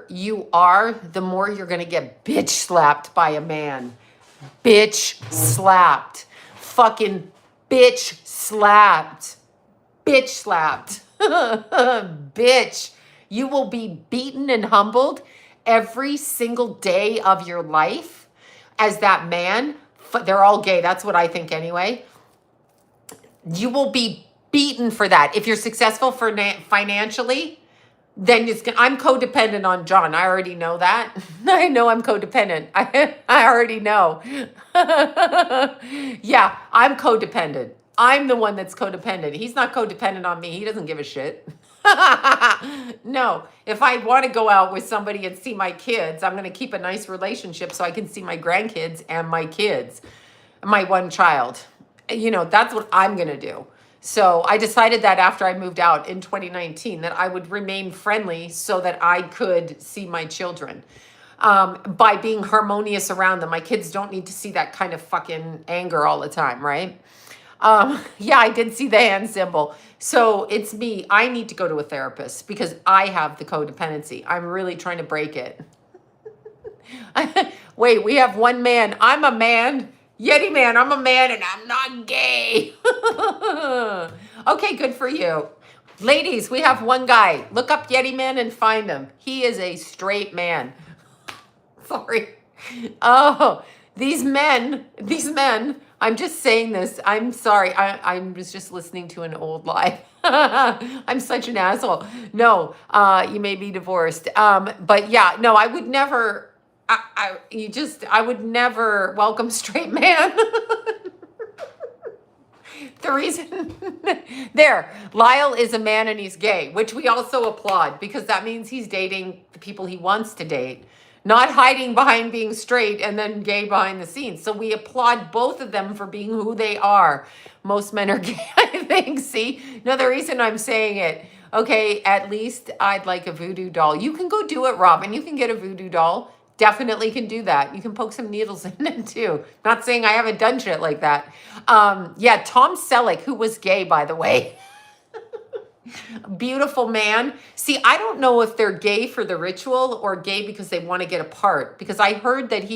you are, the more you're going to get bitch slapped by a man. Bitch slapped. Fucking bitch slapped. Bitch slapped. Bitch. You will be beaten and humbled every single day of your life as that man. They're all gay. That's what I think anyway. You will be beaten for that. If you're successful financially, then I'm codependent on John. I already know that. I know I'm codependent. I already know. Yeah, I'm codependent. I'm the one that's codependent. He's not codependent on me. He doesn't give a shit. No, if I want to go out with somebody and see my kids, I'm going to keep a nice relationship so I can see my grandkids and my kids, my one child. You know, that's what I'm going to do. So I decided that after I moved out in 2019 that I would remain friendly so that I could see my children by being harmonious around them. My kids don't need to see that kind of fucking anger all the time, right? Yeah, I did see the hand symbol. So it's me. I need to go to a therapist because I have the codependency. I'm really trying to break it. Wait, we have one man. I'm a man. Yeti man, I'm a man and I'm not gay. Okay, good for you. Ladies, we have one guy. Look up Yeti man and find him. He is a straight man. Sorry. Oh, these men, I'm just saying this. I'm sorry. I was just listening to an old live. I'm such an asshole. No, you may be divorced. But yeah, no, I would never... I would never welcome straight man. The reason there, Lyle is a man and he's gay, which we also applaud because that means he's dating the people he wants to date, not hiding behind being straight and then gay behind the scenes. So we applaud both of them for being who they are. Most men are gay, I think. See, another reason I'm saying it. Okay, at least I'd like a voodoo doll. You can go do it, Robin. You can get a voodoo doll. Definitely can do that. You can poke some needles in it too. Not saying I haven't done shit like that. Yeah, Tom Selleck, who was gay, by the way. Beautiful man. See, I don't know if they're gay for the ritual or gay because they want to get apart. Because I heard that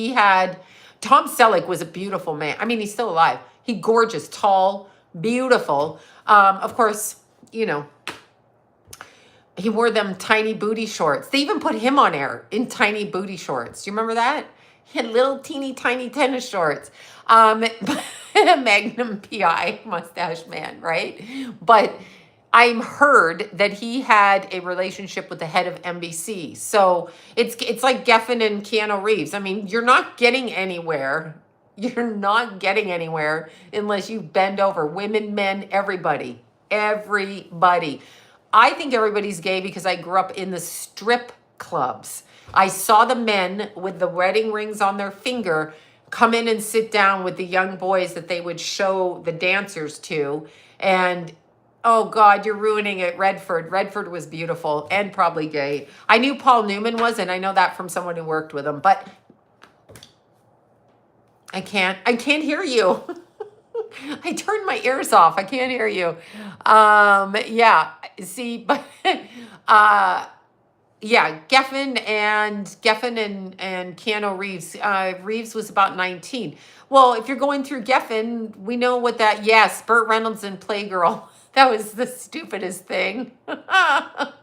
Tom Selleck was a beautiful man. I mean, he's still alive. He gorgeous, tall, beautiful. Of course, you know, he wore them tiny booty shorts. They even put him on air in tiny booty shorts. Do you remember that? He had little teeny tiny tennis shorts. Magnum PI, mustache man, right? But I'm heard that he had a relationship with the head of NBC. So it's like Geffen and Keanu Reeves. I mean, you're not getting anywhere. You're not getting anywhere unless you bend over. Women, men, everybody. Everybody. I think everybody's gay because I grew up in the strip clubs. I saw the men with the wedding rings on their finger come in and sit down with the young boys that they would show the dancers to. And, oh God, you're ruining it, Redford. Redford was beautiful and probably gay. I knew Paul Newman was, and I know that from someone who worked with him, but I can't hear you. I turned my ears off. I can't hear you. Yeah, see, but, yeah, Geffen and Keanu Reeves. Reeves was about 19. Well, if you're going through Geffen, we know what that, yes, Burt Reynolds and Playgirl. That was the stupidest thing.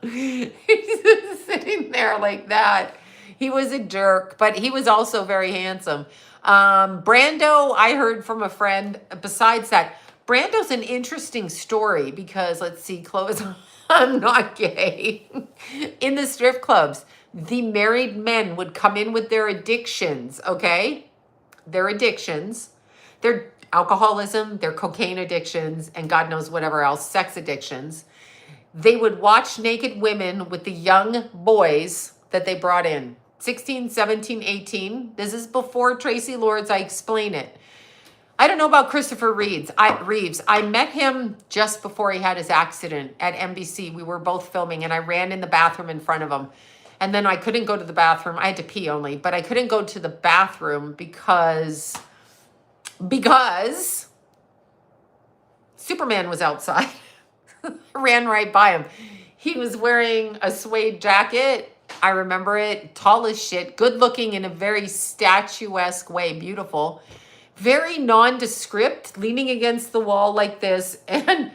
He's just sitting there like that. He was a jerk, but he was also very handsome. Brando, I heard from a friend, besides that, Brando's an interesting story because, let's see, Chloe's, I'm not gay. In the strip clubs, the married men would come in with their addictions, okay? Their addictions, their alcoholism, their cocaine addictions, and God knows whatever else, sex addictions. They would watch naked women with the young boys that they brought in, 16, 17, 18. This is before Tracy Lords. I explain it. I don't know about Christopher Reeves. I met him just before he had his accident at NBC. We were both filming, and I ran in the bathroom in front of him. And then I couldn't go to the bathroom. I had to pee only, but I couldn't go to the bathroom because Superman was outside. I ran right by him. He was wearing a suede jacket. I remember it. Tall as shit. Good looking in a very statuesque way. Beautiful. Very nondescript, leaning against the wall like this. And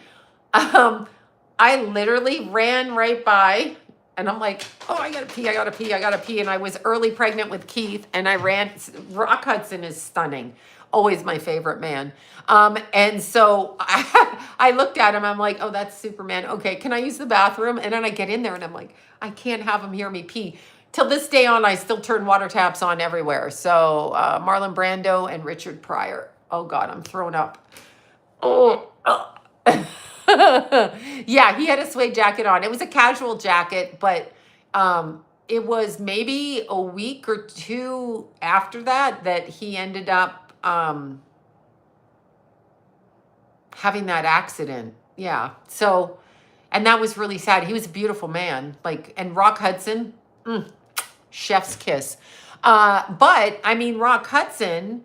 I literally ran right by, and I'm like, oh, I gotta pee, I gotta pee, I gotta pee. And I was early pregnant with Keith, and I ran. Rock Hudson is stunning. Always my favorite man. And so I looked at him. I'm like, oh, that's Superman. Okay, can I use the bathroom? And then I get in there, and I'm like, I can't have him hear me pee. Till this day on, I still turn water taps on everywhere. So Marlon Brando and Richard Pryor. Oh, God, I'm thrown up. Oh, yeah, he had a suede jacket on. It was a casual jacket, but it was maybe a week or two after that he ended up having that accident. Yeah. So, and that was really sad. He was a beautiful man. And Rock Hudson, chef's kiss. But I mean, Rock Hudson,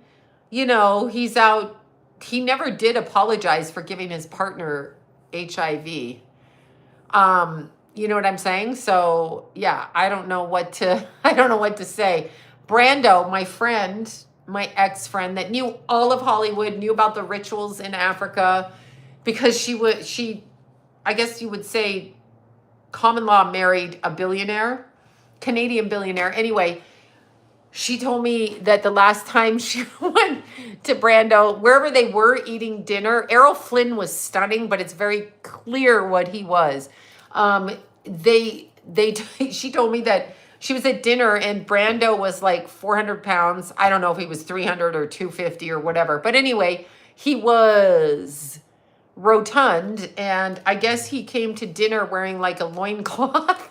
he's out. He never did apologize for giving his partner HIV. You know what I'm saying? So yeah, I don't know what to say. Brando, my friend, my ex-friend that knew all of Hollywood, knew about the rituals in Africa, because she, I guess you would say, common law married a billionaire, Canadian billionaire. Anyway, she told me that the last time she went to Brando, wherever they were eating dinner, Errol Flynn was stunning, but it's very clear what he was. She told me that she was at dinner and Brando was like 400 pounds. I don't know if he was 300 or 250 or whatever. But anyway, he was rotund, and I guess he came to dinner wearing like a loincloth.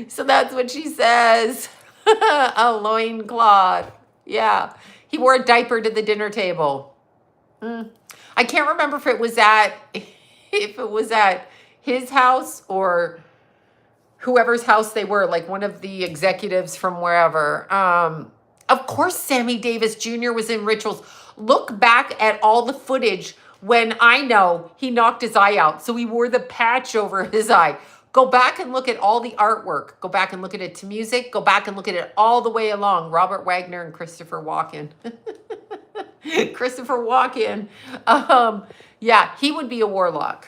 So that's what she says. A loincloth. Yeah. He wore a diaper to the dinner table. I can't remember if it was at his house or whoever's house they were, like one of the executives from wherever. Of course, Sammy Davis Jr. was in rituals. Look back at all the footage when I know he knocked his eye out. So he wore the patch over his eye. Go back and look at all the artwork. Go back and look at it to music. Go back and look at it all the way along. Robert Wagner and Christopher Walken. Christopher Walken. Yeah, he would be a warlock.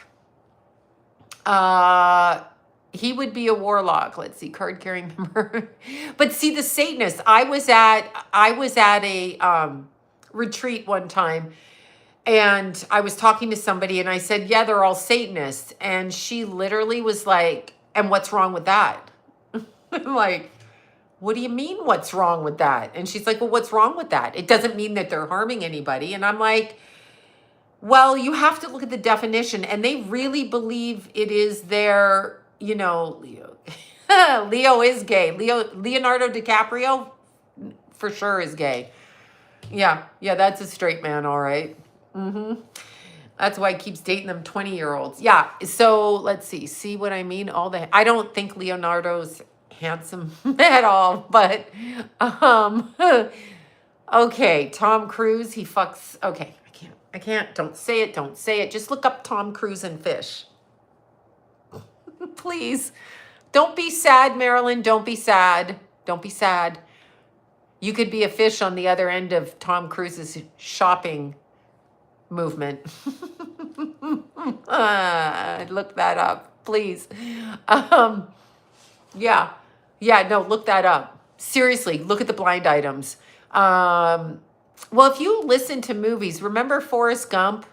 He would be a warlock. Let's see, card carrying member. But see, the Satanists. I was at a retreat one time, and I was talking to somebody, and I said, yeah, they're all Satanists. And she literally was like, and what's wrong with that? I'm like, what do you mean what's wrong with that? And she's like, well, what's wrong with that? It doesn't mean that they're harming anybody. And I'm like, well, you have to look at the definition. And they really believe it is their, Leo. Leo is gay. Leonardo DiCaprio for sure is gay. Yeah, that's a straight man, all right. That's why he keeps dating them 20-year-olds. Yeah, so let's see what I mean? I don't think Leonardo's handsome at all, but okay, Tom Cruise, he fucks. Okay, I can't. Don't say it. Just look up Tom Cruise and fish. Please. Don't be sad, Marilyn. Don't be sad. You could be a fish on the other end of Tom Cruise's shopping movement. Look that up, please. No, look that up. Seriously, look at the blind items. Well, if you listen to movies, remember Forrest Gump?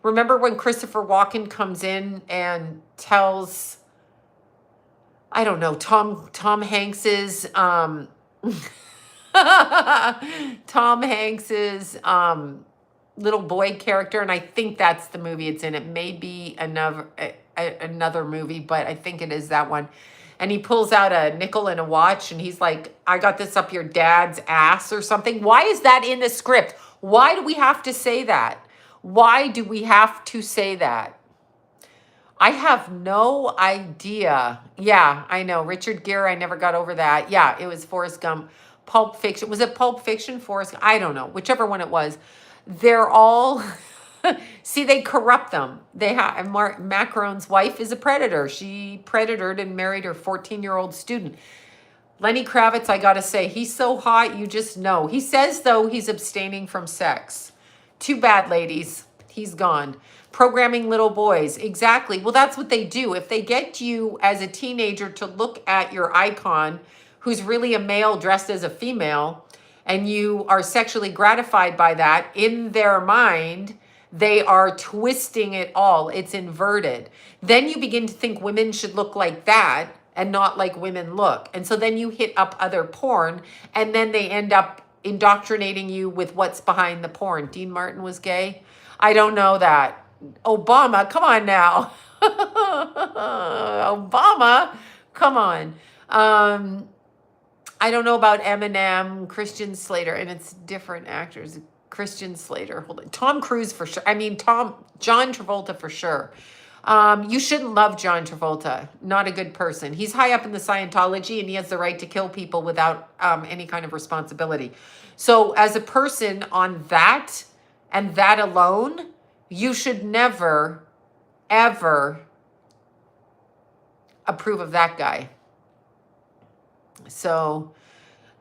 Remember when Christopher Walken comes in and tells, I don't know, Tom Hanks's Tom Hanks's little boy character, and I think that's the movie it's in. It may be another movie, but I think it is that one. And he pulls out a nickel and a watch, and he's like, I got this up your dad's ass or something. Why is that in the script? Why do we have to say that? Why do we have to say that? I have no idea. Yeah, I know. Richard Gere, I never got over that. Yeah, it was Forrest Gump. Pulp Fiction. Was it Pulp Fiction? Forrest? I don't know. Whichever one it was. They're all... See, they corrupt them. They have Macron's wife is a predator. She predatored and married her 14-year-old student. Lenny Kravitz, I got to say, he's so hot, you just know. He says, though, he's abstaining from sex. Too bad, ladies. He's gone. Programming little boys. Exactly. Well, that's what they do. If they get you as a teenager to look at your icon, who's really a male dressed as a female, and you are sexually gratified by that, in their mind, they are twisting it all. It's inverted. Then you begin to think women should look like that and not like women look. And so then you hit up other porn, and then they end up indoctrinating you with what's behind the porn. Dean Martin was gay? I don't know that. Obama, come on now. Obama, come on. I don't know about Eminem, Christian Slater, and it's different actors. Christian Slater, hold on. Tom Cruise for sure. I mean, John Travolta for sure. You shouldn't love John Travolta. Not a good person. He's high up in the Scientology, and he has the right to kill people without any kind of responsibility. So as a person on that and that alone, you should never, ever approve of that guy. So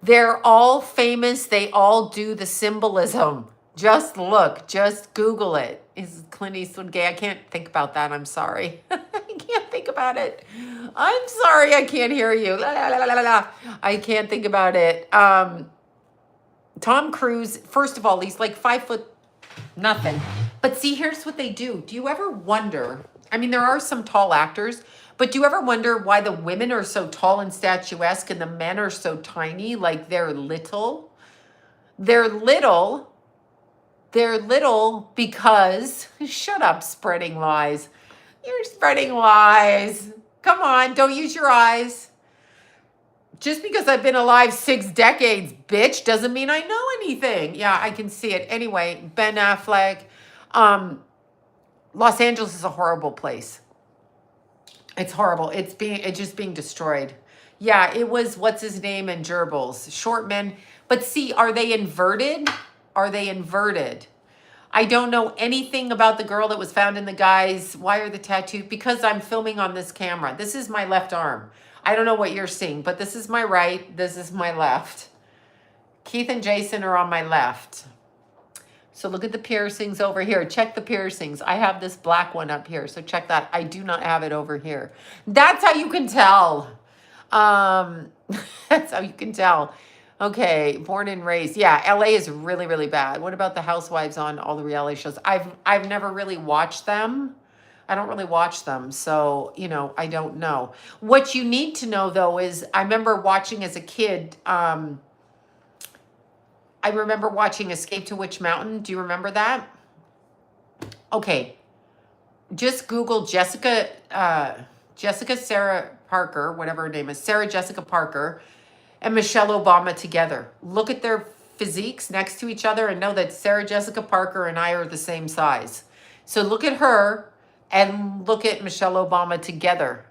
they're all famous. They all do the symbolism. Just look, just Google it. Is Clint Eastwood gay? I can't think about that. I'm sorry. I can't think about it. I'm sorry. I can't hear you. La, la, la, la, la. I can't think about it. Tom Cruise, first of all, he's like 5 foot nothing. But see, here's what they do. Do you ever wonder? I mean, there are some tall actors, but do you ever wonder why the women are so tall and statuesque and the men are so tiny? Like they're little. They're little because, shut up, spreading lies. You're spreading lies. Come on, don't use your eyes. Just because I've been alive 6 decades, bitch, doesn't mean I know anything. Yeah, I can see it. Anyway, Ben Affleck. Los Angeles is a horrible place. It's horrible. It's just being destroyed. Yeah, it was, what's his name, and gerbils. Short men. But see, are they inverted? Are they inverted? I don't know anything about the girl that was found in the guy's. Why are the tattoos? Because I'm filming on this camera. This is my left arm. I don't know what you're seeing, but this is my right. This is my left. Keith and Jason are on my left. So look at the piercings over here. Check the piercings. I have this black one up here. So check that. I do not have it over here. That's how you can tell. That's how you can tell. Okay, born and raised. Yeah, LA is really, really bad. What about the housewives on all the reality shows? I've never really watched them. I don't really watch them. So, you know, I don't know. What you need to know, though, is I remember watching as a kid. I remember watching Escape to Witch Mountain. Do you remember that? Okay. Just Google Jessica Sarah Parker, whatever her name is, Sarah Jessica Parker, and Michelle Obama together. Look at their physiques next to each other and know that Sarah Jessica Parker and I are the same size. So look at her and look at Michelle Obama together.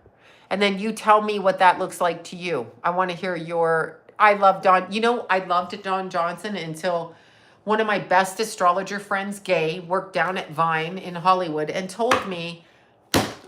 And then you tell me what that looks like to you. I want to hear your... I love Don. You know, I loved Don Johnson until one of my best astrologer friends, gay, worked down at Vine in Hollywood and told me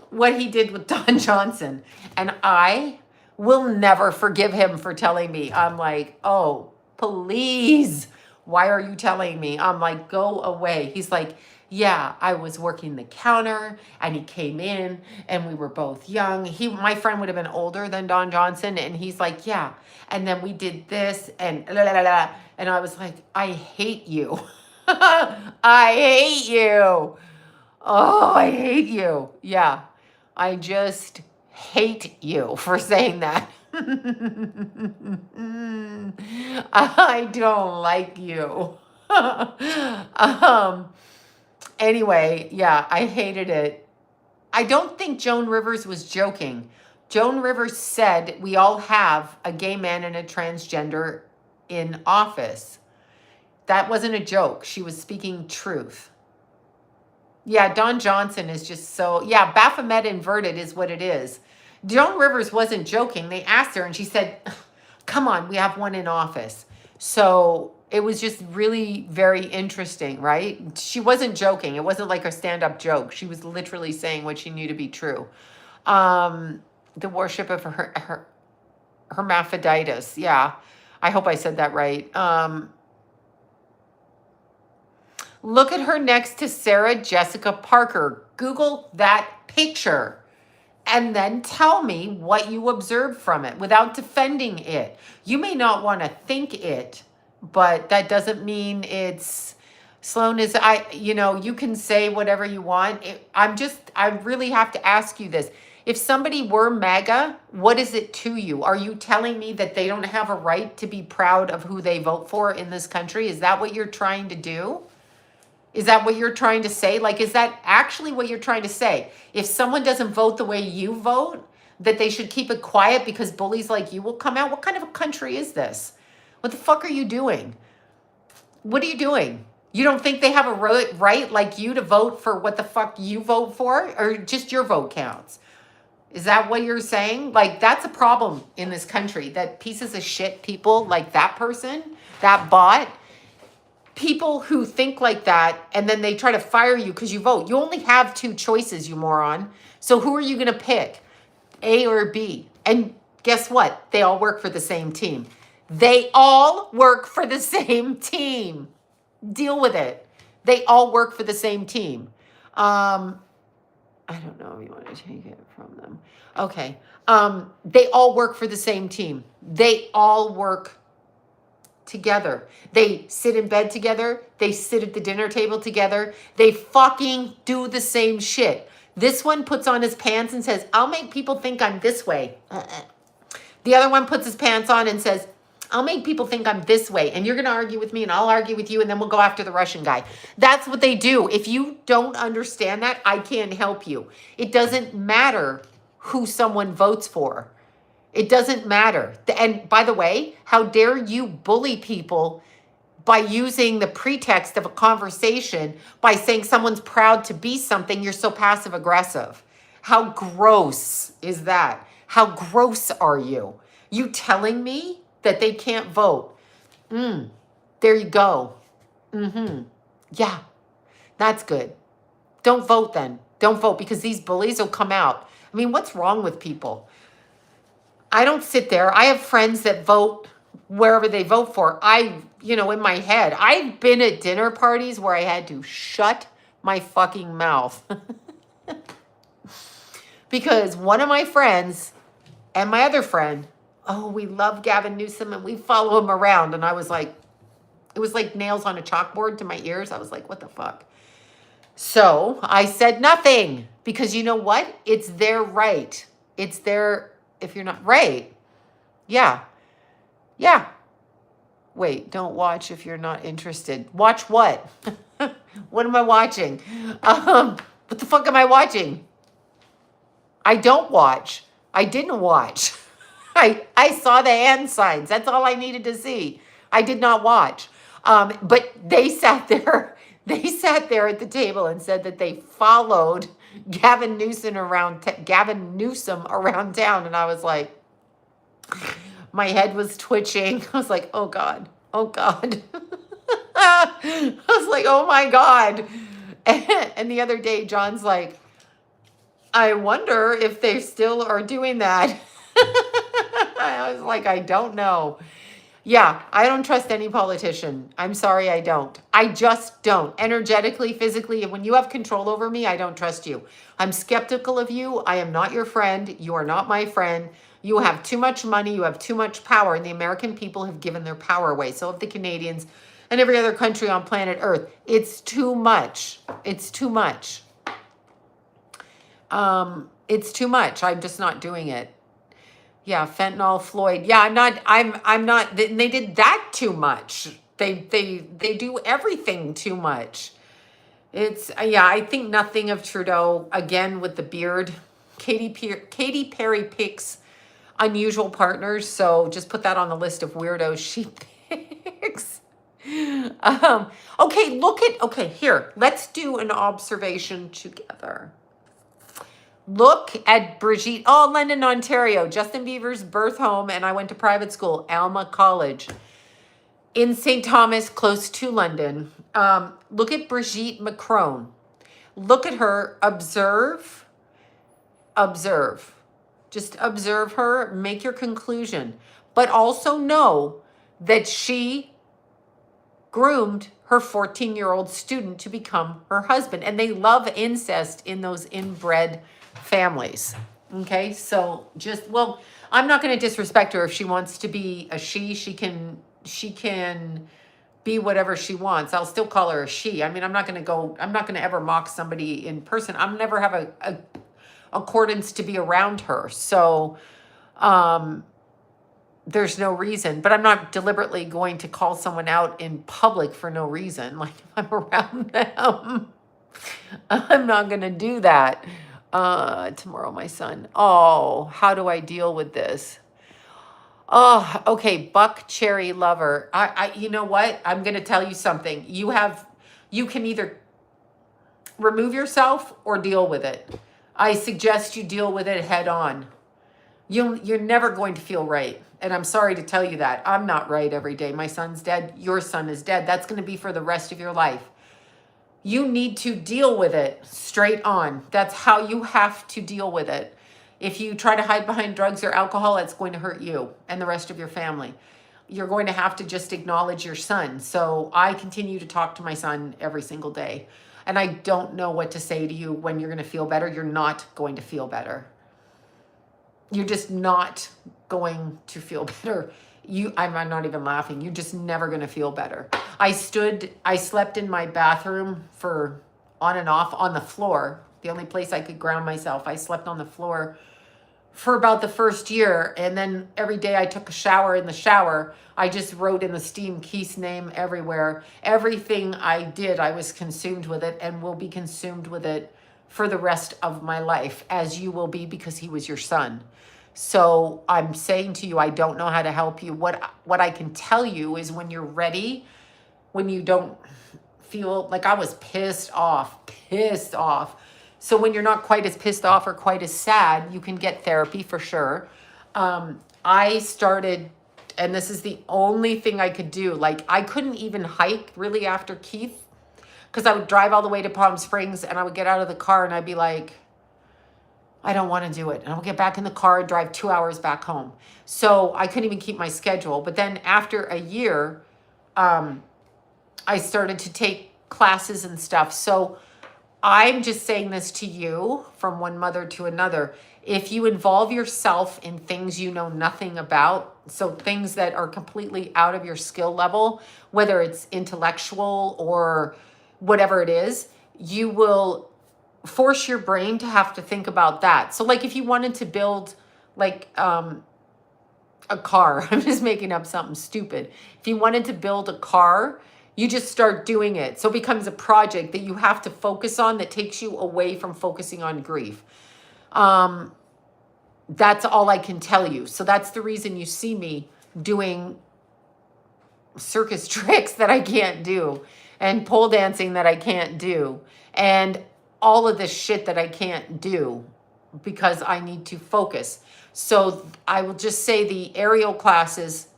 what he did with Don Johnson. And I will never forgive him for telling me. I'm like, oh, please. Why are you telling me? I'm like, go away. He's like, yeah, I was working the counter and he came in and we were both young. My friend would have been older than Don Johnson. And he's like, yeah. And then we did this and la, la, la, la. And I was like, I hate you. I hate you. Oh, I hate you. Yeah. I just hate you for saying that. I don't like you. Anyway, yeah, I hated it. I don't think Joan Rivers was joking. Joan Rivers said we all have a gay man and a transgender in office. That wasn't a joke. She was speaking truth. Yeah, Don Johnson is just so, yeah, Baphomet inverted is what it is. Joan Rivers wasn't joking. They asked her and she said, come on, we have one in office. So it was just really very interesting, right? She wasn't joking. It wasn't like a stand-up joke. She was literally saying what she knew to be true. The worship of her hermaphroditus. Yeah, I hope I said that right. Look at her next to Sarah Jessica Parker. Google that picture and then tell me what you observed from it without defending it. You may not want to think it, but that doesn't mean it's Sloan is you can say whatever you want. I really have to ask you this. If somebody were MAGA, what is it to you? Are you telling me that they don't have a right to be proud of who they vote for in this country? Is that what you're trying to do? Is that what you're trying to say? Like, is that actually what you're trying to say? If someone doesn't vote the way you vote, that they should keep it quiet because bullies like you will come out? What kind of a country is this? What the fuck are you doing? What are you doing? You don't think they have a right like you to vote for what the fuck you vote for? Or just your vote counts? Is that what you're saying? Like, that's a problem in this country, that pieces of shit people like that person, that bot, people who think like that, and then they try to fire you because you vote. You only have two choices, you moron. So who are you going to pick? A or B? And guess what? They all work for the same team. They all work for the same team. Deal with it. They all work for the same team. I don't know if you want to take it from them. Okay. They all work for the same team. They all work together. They sit in bed together. They sit at the dinner table together. They fucking do the same shit. This one puts on his pants and says, I'll make people think I'm this way. The other one puts his pants on and says, I'll make people think I'm this way. And you're going to argue with me and I'll argue with you and then we'll go after the Russian guy. That's what they do. If you don't understand that, I can't help you. It doesn't matter who someone votes for. It doesn't matter. And by the way, how dare you bully people by using the pretext of a conversation by saying someone's proud to be something? You're so passive aggressive. How gross is that? How gross are you? You telling me that they can't vote? There you go. Yeah, that's good. Don't vote then. Don't vote because these bullies will come out. I mean, what's wrong with people? I don't sit there. I have friends that vote wherever they vote for. In my head, I've been at dinner parties where I had to shut my fucking mouth. Because one of my friends and my other friend, we love Gavin Newsom and we follow him around. And I was like, it was like nails on a chalkboard to my ears. I was like, what the fuck? So I said nothing because you know what? It's their right. It's their... If you're not right. Yeah. Wait, don't watch if you're not interested. Watch what? What am I watching? What the fuck am I watching? I don't watch. I didn't watch. I saw the hand signs. That's all I needed to see. I did not watch. But they sat there. They sat there at the table and said that they followed Gavin Newsom around town. And I was like, my head was twitching. I was like, oh God. I was like, oh my God. And the other day, John's like, I wonder if they still are doing that. I was like, I don't know. Yeah, I don't trust any politician. I'm sorry, I don't. I just don't. Energetically, physically, when you have control over me, I don't trust you. I'm skeptical of you. I am not your friend. You are not my friend. You have too much money. You have too much power. And the American people have given their power away. So have the Canadians and every other country on planet Earth. It's too much. It's too much. It's too much. I'm just not doing it. Yeah, fentanyl, Floyd. Yeah, I'm not, they did that too much. They do everything too much. It's, yeah, I think nothing of Trudeau, again, with the beard. Katy Perry picks unusual partners, so just put that on the list of weirdos she picks. Okay, here, let's do an observation together. Look at Brigitte. Oh, London, Ontario. Justin Bieber's birth home, and I went to private school, Alma College, in St. Thomas, close to London. Look at Brigitte Macron. Look at her. Observe. Observe. Just observe her. Make your conclusion. But also know that she groomed her 14-year-old student to become her husband. And they love incest in those inbred families. Okay, so just, well, I'm not going to disrespect her. If she wants to be a she can be whatever she wants. I'll still call her a she. I mean, I'm not going to ever mock somebody in person. I'm never have a accordance to be around her. So there's no reason, but I'm not deliberately going to call someone out in public for no reason. Like, if I'm around them, I'm not going to do that. Tomorrow, my son. Oh, how do I deal with this? Oh, okay. Buck Cherry Lover. You know what? I'm going to tell you something. You can either remove yourself or deal with it. I suggest you deal with it head on. You're never going to feel right. And I'm sorry to tell you that. I'm not right every day. My son's dead. Your son is dead. That's going to be for the rest of your life. You need to deal with it straight on. That's how you have to deal with it. If you try to hide behind drugs or alcohol, it's going to hurt you and the rest of your family. You're going to have to just acknowledge your son. So I continue to talk to my son every single day. And I don't know what to say to you when you're going to feel better. You're not going to feel better. You're just not going to feel better. I'm not even laughing. You're just never going to feel better. I slept in my bathroom for on and off on the floor. The only place I could ground myself. I slept on the floor for about the first year. And then every day I took a shower in the shower. I just wrote in the steam Keith's name everywhere. Everything I did, I was consumed with it and will be consumed with it for the rest of my life, as you will be, because he was your son. So I'm saying to you, I don't know how to help you. What I can tell you is when you're ready, when you don't feel like, I was pissed off. So when you're not quite as pissed off or quite as sad, you can get therapy for sure. I started, and this is the only thing I could do. Like, I couldn't even hike really after Keith, because I would drive all the way to Palm Springs and I would get out of the car and I'd be like, I don't want to do it. And I'll get back in the car and drive 2 hours back home. So I couldn't even keep my schedule. But then after a year, I started to take classes and stuff. So I'm just saying this to you from one mother to another. If you involve yourself in things you know nothing about, so things that are completely out of your skill level, whether it's intellectual or whatever it is, you will force your brain to have to think about that. So like if you wanted to build like a car, I'm just making up something stupid. If you wanted to build a car, you just start doing it. So it becomes a project that you have to focus on that takes you away from focusing on grief. That's all I can tell you. So that's the reason you see me doing circus tricks that I can't do, and pole dancing that I can't do, and all of this shit that I can't do, because I need to focus. So I will just say the aerial classes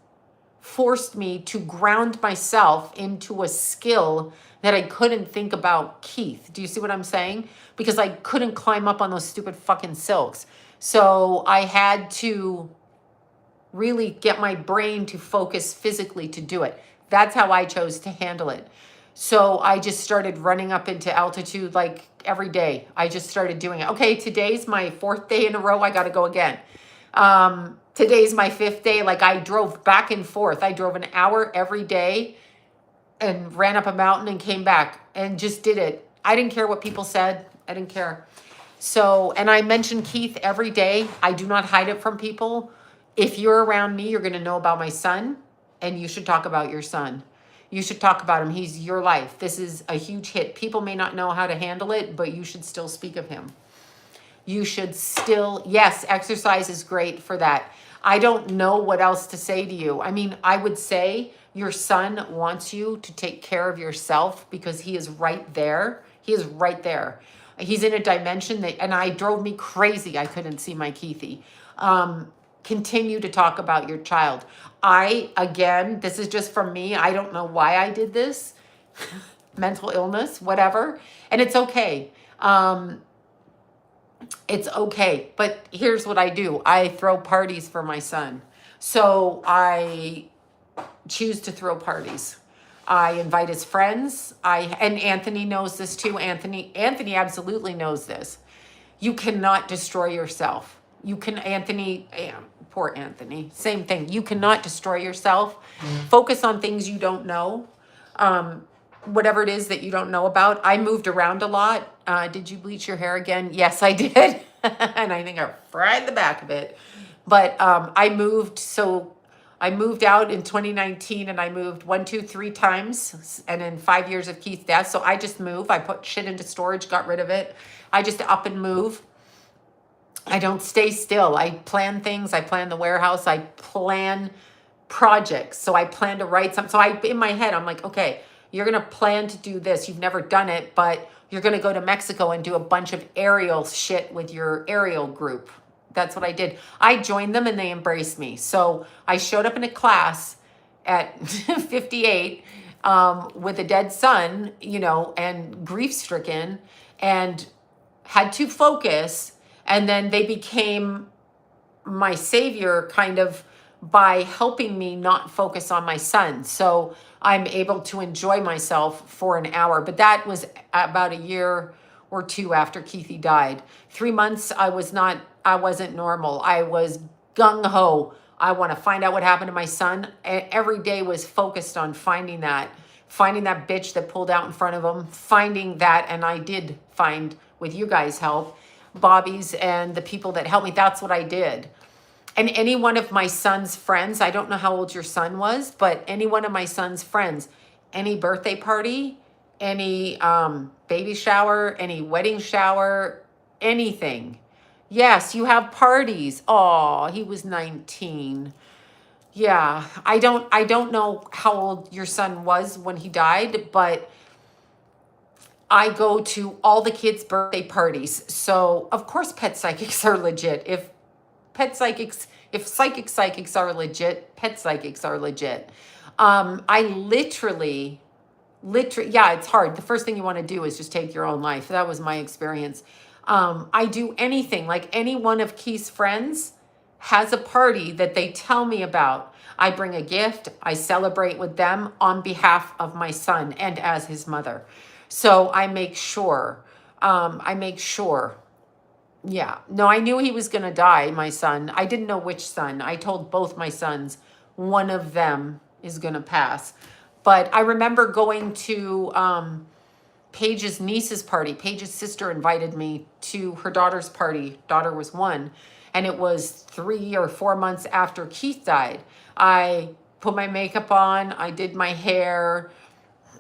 forced me to ground myself into a skill that I couldn't think about Keith. Do you see what I'm saying? Because I couldn't climb up on those stupid fucking silks. So I had to really get my brain to focus physically to do it. That's how I chose to handle it. So I just started running up into altitude like every day. I just started doing it. Okay, today's my 4th day in a row. I got to go again. Today's my 5th day. Like I drove back and forth. I drove an hour every day and ran up a mountain and came back and just did it. I didn't care what people said. I didn't care. So, and I mention Keith every day. I do not hide it from people. If you're around me, you're going to know about my son, and you should talk about your son. You should talk about him. He's your life. This is a huge hit. People may not know how to handle it, but you should still speak of him. You should still, yes, exercise is great for that. I don't know what else to say to you. I mean, I would say your son wants you to take care of yourself because he is right there. He is right there. He's in a dimension that, and I drove me crazy. I couldn't see my Keithy. Continue to talk about your child. Again, this is just from me. I don't know why I did this. Mental illness, whatever. And it's okay. It's okay. But here's what I do. I throw parties for my son. So I choose to throw parties. I invite his friends. And Anthony knows this too. Anthony absolutely knows this. You cannot destroy yourself. Poor Anthony, same thing. You cannot destroy yourself. Focus on things you don't know. Whatever it is that you don't know about. I moved around a lot. Did you bleach your hair again? Yes, I did. And I think I fried the back of it. But I moved out in 2019 and I moved 1, 2, 3 times. And in 5 years of Keith's death. So I just move. I put shit into storage, got rid of it. I just up and move. I don't stay still. I plan things. I plan the warehouse. I plan projects. So I plan to write something. So in my head, I'm like, okay, you're going to plan to do this. You've never done it, but you're going to go to Mexico and do a bunch of aerial shit with your aerial group. That's what I did. I joined them and they embraced me. So I showed up in a class at 58 with a dead son, and grief-stricken, and had to focus. And then they became my savior kind of by helping me not focus on my son. So I'm able to enjoy myself for an hour. But that was about a year or 2 after Keithy died. 3 months, I wasn't normal. I was gung-ho. I want to find out what happened to my son. And every day was focused on finding that bitch that pulled out in front of him, finding that. And I did find, with you guys' help, Bobby's and the people that helped me. That's what I did. And any one of my son's friends, I don't know how old your son was, but any one of my son's friends, any birthday party, any baby shower, any wedding shower, anything. Yes, you have parties. Oh, he was 19. Yeah, I don't know how old your son was when he died, but I go to all the kids' birthday parties. So, of course, pet psychics are legit. If psychics are legit, pet psychics are legit. I literally, yeah, it's hard. The first thing you want to do is just take your own life. That was my experience. I do anything. Like any one of Keith's friends has a party that they tell me about. I bring a gift. I celebrate with them on behalf of my son and as his mother. So I make sure. Yeah. No, I knew he was going to die, my son. I didn't know which son. I told both my sons, one of them is going to pass. But I remember going to Paige's niece's party. Paige's sister invited me to her daughter's party. Daughter was 1. And it was 3 or 4 months after Keith died. I put my makeup on. I did my hair.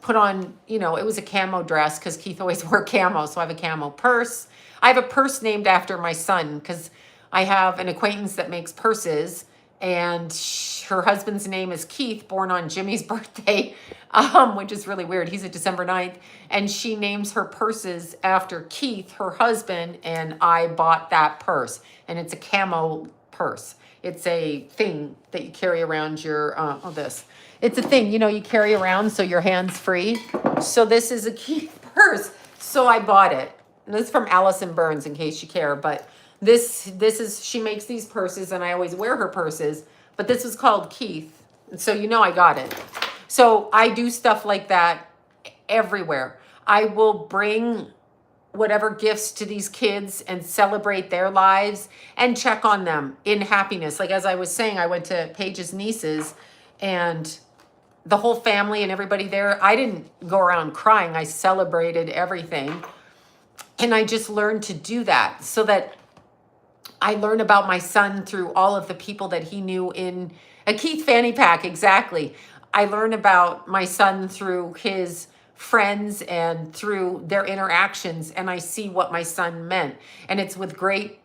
Put on, it was a camo dress because Keith always wore camo. So I have a camo purse. I have a purse named after my son because I have an acquaintance that makes purses. And her husband's name is Keith, born on Jimmy's birthday, which is really weird. He's a December 9th. And she names her purses after Keith, her husband. And I bought that purse. And it's a camo purse. It's a thing that you carry around your, this. It's a thing, you carry around so your hand's free. So this is a Keith purse. So I bought it. And this is from Allison Burns, in case you care. But this is, she makes these purses, and I always wear her purses. but this was called Keith. And so, I got it. So I do stuff like that everywhere. I will bring whatever gifts to these kids and celebrate their lives and check on them in happiness. Like, as I was saying, I went to Paige's nieces and the whole family and everybody there. I didn't go around crying. I celebrated everything. And I just learned to do that so that I learn about my son through all of the people that he knew in a Keith fanny pack. Exactly. I learn about my son through his friends and through their interactions, and I see what my son meant. And it's with great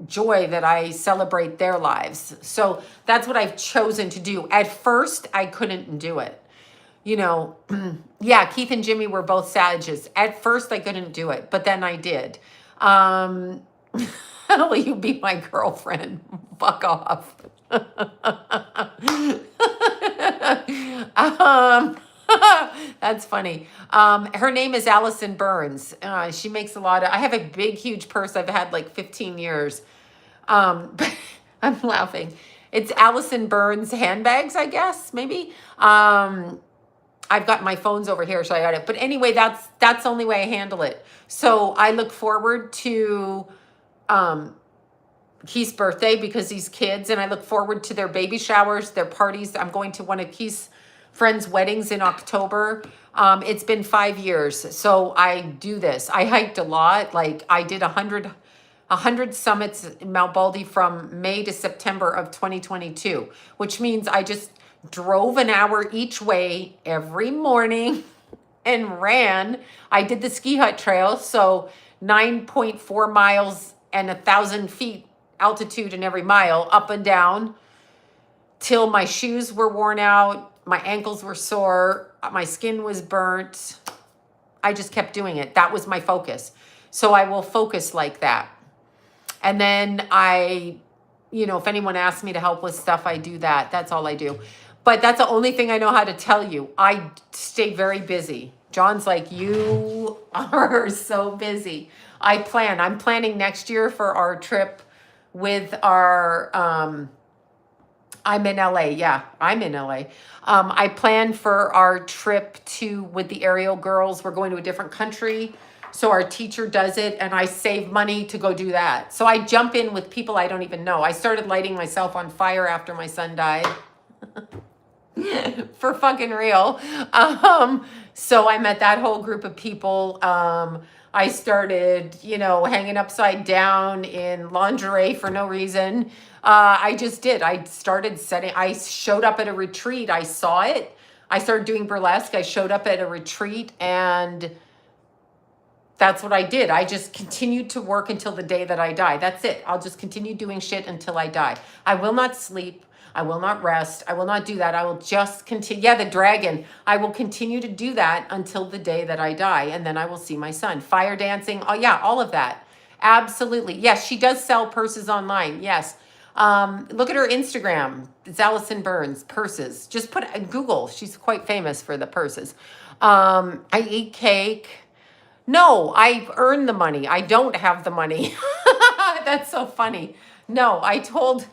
joy that I celebrate their lives. So that's what I've chosen to do. At first, I couldn't do it. Yeah, Keith and Jimmy were both Sages. At first, I couldn't do it, but then I did. Will you be my girlfriend? Fuck off. That's funny. Her name is Allison Burns. She makes a lot of, I have a big, huge purse I've had like 15 years. But I'm laughing. It's Allison Burns handbags, I guess, maybe. I've got my phones over here, so I got it. But anyway, that's the only way I handle it. So I look forward to Keith's birthday because these kids, and I look forward to their baby showers, their parties. I'm going to one of Keith's friends' weddings in October. It's been 5 years, so I do this. I hiked a lot. Like, I did 100 summits in Mount Baldy from May to September of 2022, which means I just drove an hour each way every morning and ran. I did the ski hut trail, so 9.4 miles and 1,000 feet altitude in every mile, up and down, till my shoes were worn out, my ankles were sore, my skin was burnt. I just kept doing it. That was my focus. So I will focus like that. And then if anyone asks me to help with stuff, I do that. That's all I do. But that's the only thing I know how to tell you. I stay very busy. John's like, you are so busy. I'm planning next year for our trip with our, I'm in LA. Yeah, I'm in LA. I plan for our trip with the aerial girls. We're going to a different country. So our teacher does it and I save money to go do that. So I jump in with people I don't even know. I started lighting myself on fire after my son died. For fucking real. So I met that whole group of people. I started, hanging upside down in lingerie for no reason. I just did. I showed up at a retreat. I saw it. I started doing burlesque. I showed up at a retreat and that's what I did. I just continued to work until the day that I die. That's it. I'll just continue doing shit until I die. I will not sleep. I will not rest. I will not do that. I will just continue. Yeah, the dragon. I will continue to do that until the day that I die. And then I will see my son. Fire dancing. Oh, yeah, all of that. Absolutely. Yes, she does sell purses online. Yes. Look at her Instagram. It's Allison Burns, purses. Just put Google. She's quite famous for the purses. I eat cake. No, I've earned the money. I don't have the money. That's so funny. No, I told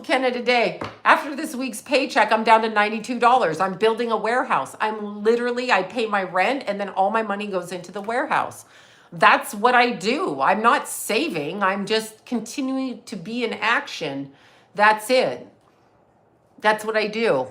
Kenna today, after this week's paycheck, I'm down to $92. I'm building a warehouse. I pay my rent and then all my money goes into the warehouse. That's what I do. I'm not saving. I'm just continuing to be in action. That's it. That's what I do.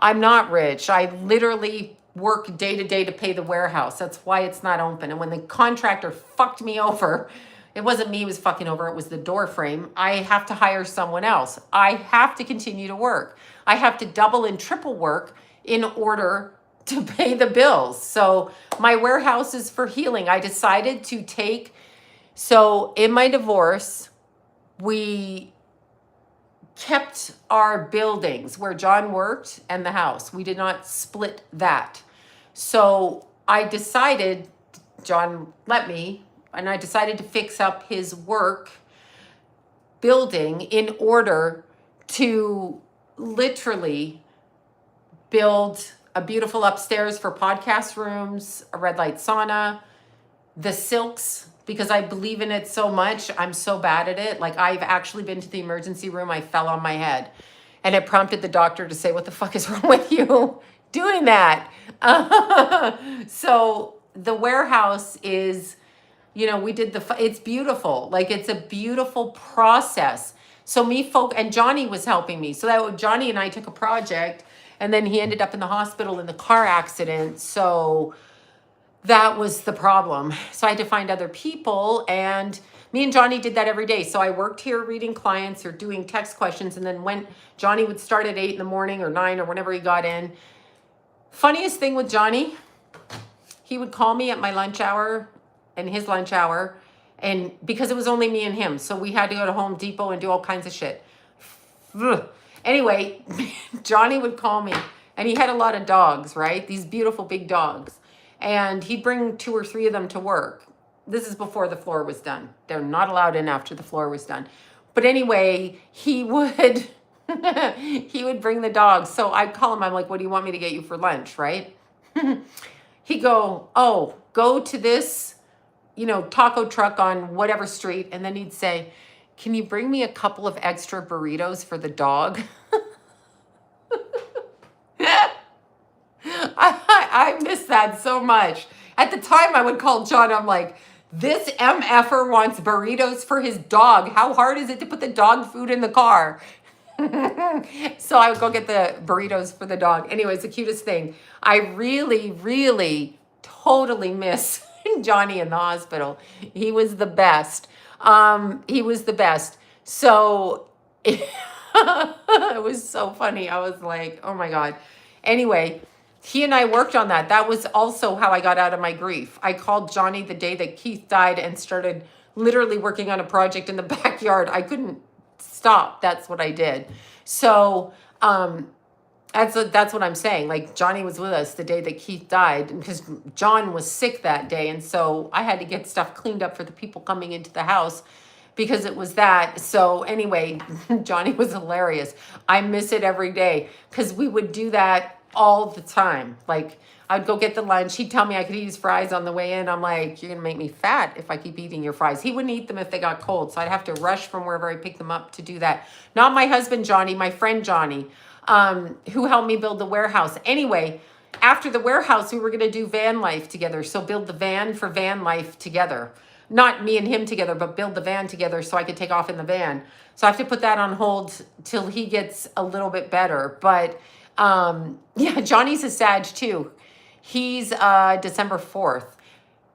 I'm not rich. I literally work day to day to pay the warehouse. That's why it's not open. And when the contractor fucked me over, it wasn't me who was fucking over, it was the door frame. I have to hire someone else. I have to continue to work. I have to double and triple work in order to pay the bills. So my warehouse is for healing. I decided to so in my divorce, we kept our buildings where John worked and the house. We did not split that. So I decided, John let me, and I decided to fix up his work building in order to literally build a beautiful upstairs for podcast rooms, a red light sauna, the silks, because I believe in it so much. I'm so bad at it. Like, I've actually been to the emergency room. I fell on my head. And it prompted the doctor to say, what the fuck is wrong with you doing that? So the warehouse is, you know, we did it's beautiful. Like, it's a beautiful process. So and Johnny was helping me. So Johnny and I took a project, and then he ended up in the hospital in the car accident. So that was the problem. So I had to find other people, and me and Johnny did that every day. So I worked here reading clients or doing text questions, and then Johnny would start at 8 in the morning or 9 or whenever he got in. Funniest thing with Johnny, he would call me at my lunch hour and his lunch hour, and because it was only me and him, so we had to go to Home Depot and do all kinds of shit. Anyway, Johnny would call me, and he had a lot of dogs, right? These beautiful big dogs. And he'd bring 2 or 3 of them to work. This is before the floor was done. They're not allowed in after the floor was done. But anyway, he would he would bring the dogs. So I'd call him. I'm like, what do you want me to get you for lunch, right? He'd go, oh, go to this, you know, taco truck on whatever street. And then he'd say, can you bring me a couple of extra burritos for the dog? I miss that so much. At the time, I would call John. I'm like, this MFer wants burritos for his dog. How hard is it to put the dog food in the car? So I would go get the burritos for the dog. Anyway, it's the cutest thing. I really, really, totally miss Johnny in the hospital. He was the best. He was the best. So it was so funny. I was like, oh my God. Anyway, he and I worked on that. That was also how I got out of my grief. I called Johnny the day that Keith died and started literally working on a project in the backyard. I couldn't stop. That's what I did. So that's what I'm saying. Like, Johnny was with us the day that Keith died because John was sick that day. And so I had to get stuff cleaned up for the people coming into the house because it was that. So anyway, Johnny was hilarious. I miss it every day because we would do that all the time. Like, I'd go get the lunch. He'd tell me I could eat his fries on the way in. I'm like, you're going to make me fat if I keep eating your fries. He wouldn't eat them if they got cold. So I'd have to rush from wherever I picked them up to do that. Not my husband, Johnny, my friend, Johnny, who helped me build the warehouse. Anyway, after the warehouse, we were going to do van life together. So build the van for van life together. Not me and him together, but build the van together so I could take off in the van. So I have to put that on hold till he gets a little bit better. But yeah, Johnny's a Sag too. He's December 4th.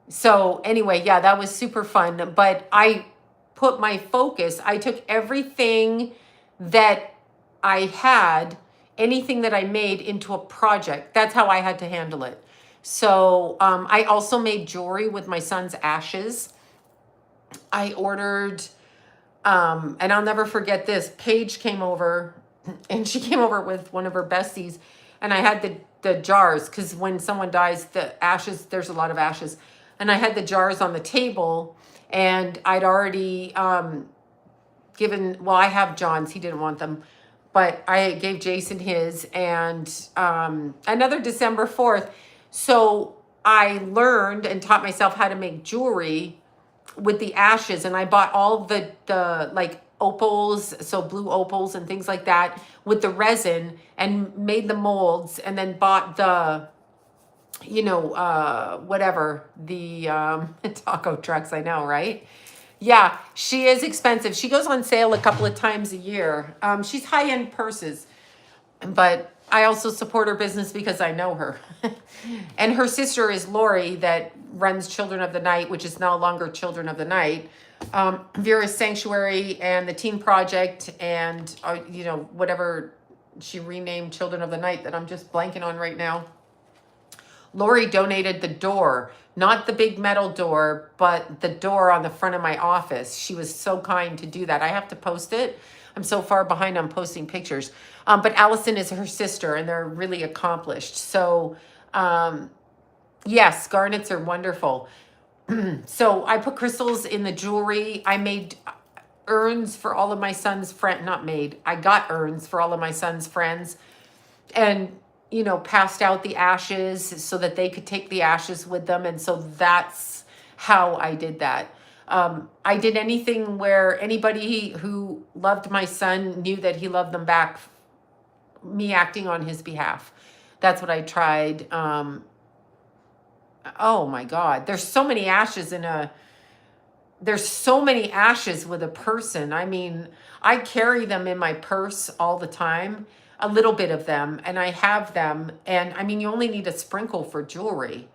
So anyway, yeah, that was super fun. But I put my focus, I took everything that I had, anything that I made into a project. That's how I had to handle it. So I also made jewelry with my son's ashes. I ordered, and I'll never forget this, Paige came over, and she came over with one of her besties, and I had the jars, because when someone dies, the ashes, there's a lot of ashes, and I had the jars on the table, and I'd already I have John's, he didn't want them, but I gave Jason his, and another December 4th. So I learned and taught myself how to make jewelry with the ashes, and I bought all the like opals, so blue opals and things like that with the resin, and made the molds, and then bought the, you know, whatever, the taco trucks, I know, right? Yeah, she is expensive. She goes on sale a couple of times a year. She's high-end purses, but I also support her business because I know her. And her sister is Lori, that runs Children of the Night, which is no longer Children of the Night. Vera's Sanctuary and the Teen Project, and you know, whatever she renamed Children of the Night that I'm just blanking on right now. Lori donated the door, not the big metal door, but the door on the front of my office. She was so kind to do that. I have to post it. I'm so far behind on posting pictures. But Allison is her sister, and they're really accomplished. So yes, garnets are wonderful. So I put crystals in the jewelry. I made urns for all of my son's friends. Not made. I got urns for all of my son's friends. And, you know, passed out the ashes so that they could take the ashes with them. And so that's how I did that. I did anything where anybody who loved my son knew that he loved them back, me acting on his behalf. That's what I tried. Oh my God, there's so many ashes there's so many ashes with a person. I mean, I carry them in my purse all the time, a little bit of them, and I have them. And I mean, you only need a sprinkle for jewelry.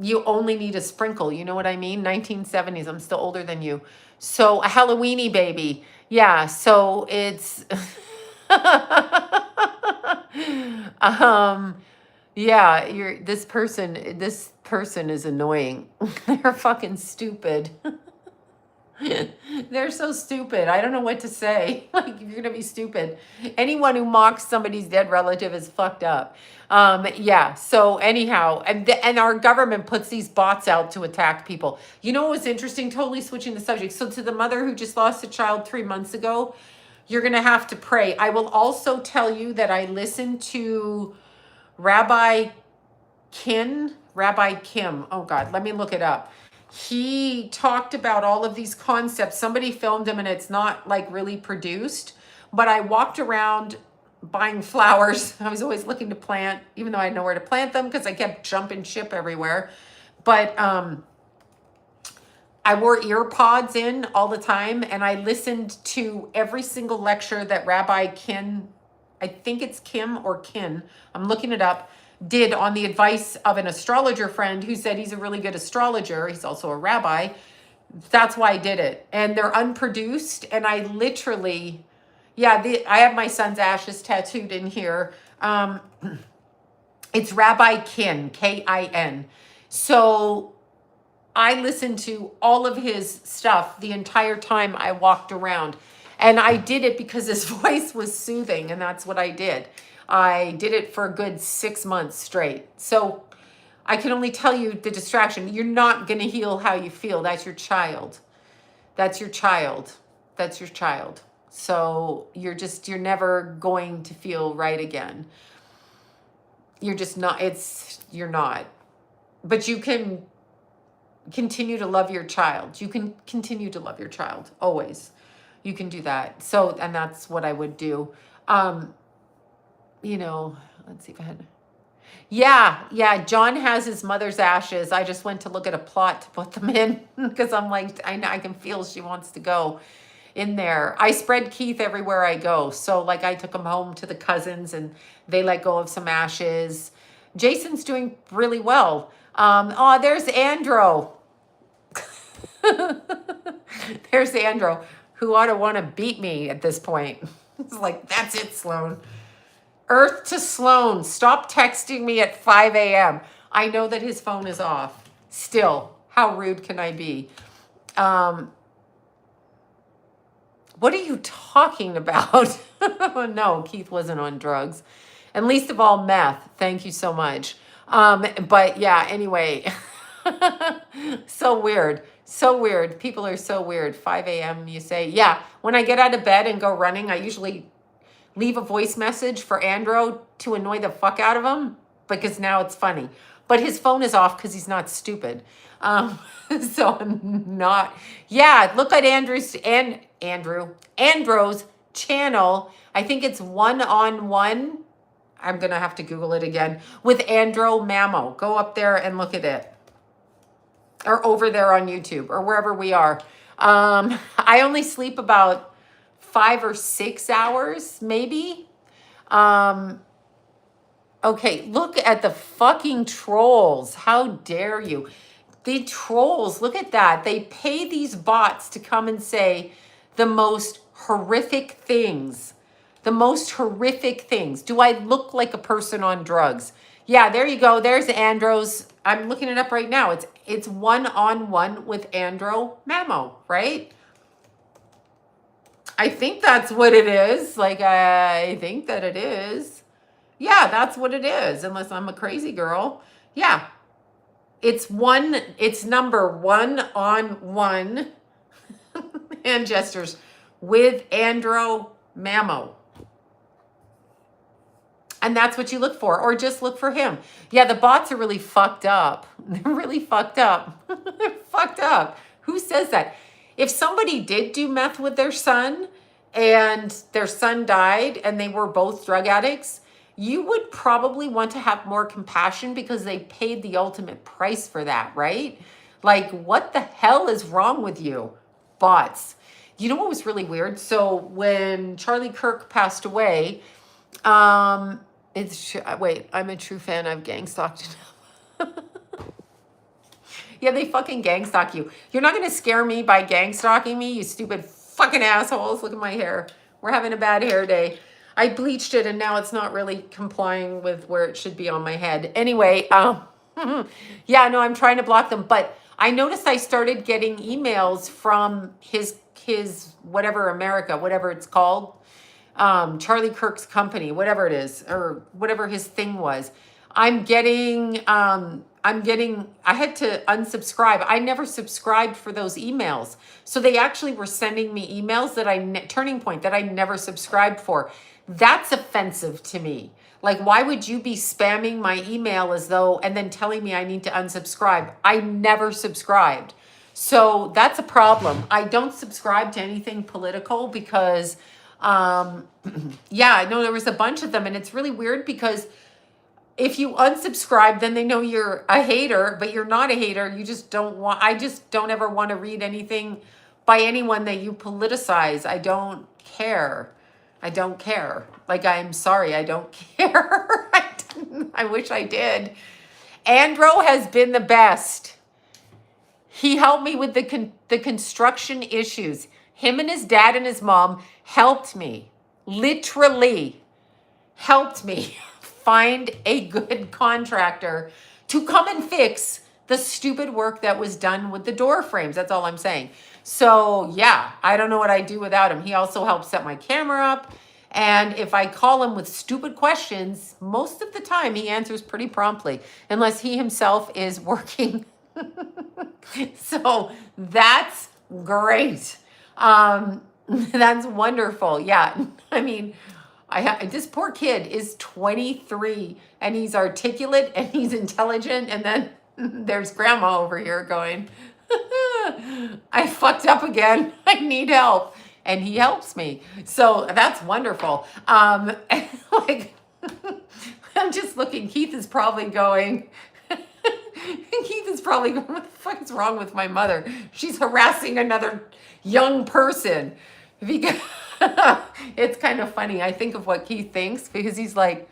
You only need a sprinkle. You know what I mean? 1970s. I'm still older than you. So a Halloweeny baby. Yeah. So it's, yeah, this person is annoying. They're fucking stupid. They're so stupid. I don't know what to say. Like, you're gonna be stupid. Anyone who mocks somebody's dead relative is fucked up. Yeah. So anyhow, and our government puts these bots out to attack people. You know what was interesting? Totally switching the subject. So to the mother who just lost a child 3 months ago, you're gonna have to pray. I will also tell you that I listened to Rabbi Kim. Oh God, let me look it up. He talked about all of these concepts. Somebody filmed him and it's not like really produced, but I walked around buying flowers. I was always looking to plant, even though I had nowhere to plant them because I kept jumping ship everywhere. But I wore ear pods in all the time and I listened to every single lecture that Rabbi Kim, I think it's Kim or Kin, I'm looking it up, did on the advice of an astrologer friend who said he's a really good astrologer. He's also a rabbi. That's why I did it. And they're unproduced. And I literally, yeah, I have my son's ashes tattooed in here. It's Rabbi Kin, Kin. So I listened to all of his stuff the entire time I walked around. And I did it because his voice was soothing. And that's what I did. I did it for a good 6 months straight. So I can only tell you the distraction. You're not going to heal how you feel. That's your child. That's your child. That's your child. So you're never going to feel right again. You're just not, you're not. But you can continue to love your child. You can continue to love your child. Always. You can do that. So, and that's what I would do. You know, let's see if I had. Yeah. John has his mother's ashes. I just went to look at a plot to put them in because I'm like, I can feel she wants to go in there. I spread Keith everywhere I go. So like I took him home to the cousins and they let go of some ashes. Jason's doing really well. Oh, there's Andro. There's Andro, who ought to want to beat me at this point. It's like, that's it, Sloan. Earth to Sloan, stop texting me at 5 a.m. I know that his phone is off. Still, how rude can I be? What are you talking about? No, Keith wasn't on drugs. And least of all, meth. Thank you so much. But yeah, anyway. So weird. So weird. People are so weird. 5 a.m. you say. Yeah, when I get out of bed and go running, I usually leave a voice message for Andro to annoy the fuck out of him because now it's funny. But his phone is off because he's not stupid. So I'm not. Yeah, look at Andrew's channel. I think it's 1-on-1. I'm going to have to Google it again. With Andro Mammo. Go up there and look at it. Or over there on YouTube or wherever we are. I only sleep about 5 or 6 hours, maybe. Okay, look at the fucking trolls. How dare you? The trolls, look at that. They pay these bots to come and say the most horrific things. The most horrific things. Do I look like a person on drugs? Yeah, there you go. There's Andro's. I'm looking it up right now. It's 1-on-1 with Andro Mammo, right? I think that's what it is. Like, I think that it is. Yeah, that's what it is. Unless I'm a crazy girl. Yeah. It's number 1-on-1 hand gestures with Andro Mammo. And that's what you look for, or just look for him. Yeah, the bots are really fucked up. They're really fucked up. They're fucked up. Who says that? If somebody did do meth with their son and their son died and they were both drug addicts, you would probably want to have more compassion because they paid the ultimate price for that, right? Like, what the hell is wrong with you? Bots. You know what was really weird? So when Charlie Kirk passed away, I'm a true fan. I've gang stalked enough. Yeah, they fucking gang stalk you. You're not gonna scare me by gang stalking me, you stupid fucking assholes. Look at my hair. We're having a bad hair day. I bleached it and now it's not really complying with where it should be on my head. Anyway, yeah, no, I'm trying to block them, but I noticed I started getting emails from his whatever whatever it's called, Charlie Kirk's company, whatever it is, or whatever his thing was. I had to unsubscribe. I never subscribed for those emails. So they actually were sending me emails Turning Point, that I never subscribed for. That's offensive to me. Like, why would you be spamming my email and then telling me I need to unsubscribe? I never subscribed. So that's a problem. I don't subscribe to anything political because, yeah, I know there was a bunch of them, and it's really weird because if you unsubscribe, then they know you're a hater, but you're not a hater. I just don't ever want to read anything by anyone that you politicize. I don't care. Like, I'm sorry, I don't care. I wish I did. Andro has been the best. He helped me with the construction issues. Him and his dad and his mom helped me, literally helped me find a good contractor to come and fix the stupid work that was done with the door frames. That's all I'm saying. So yeah, I don't know what I'd do without him. He also helps set my camera up. And if I call him with stupid questions, most of the time he answers pretty promptly, unless he himself is working. So that's great. That's wonderful. Yeah. I mean, this poor kid is 23 and he's articulate and he's intelligent. And then there's grandma over here going, I fucked up again. I need help. And he helps me. So that's wonderful. Like, I'm just looking. Keith is probably going, what the fuck is wrong with my mother? She's harassing another young person. Because it's kind of funny. I think of what Keith thinks because he's like,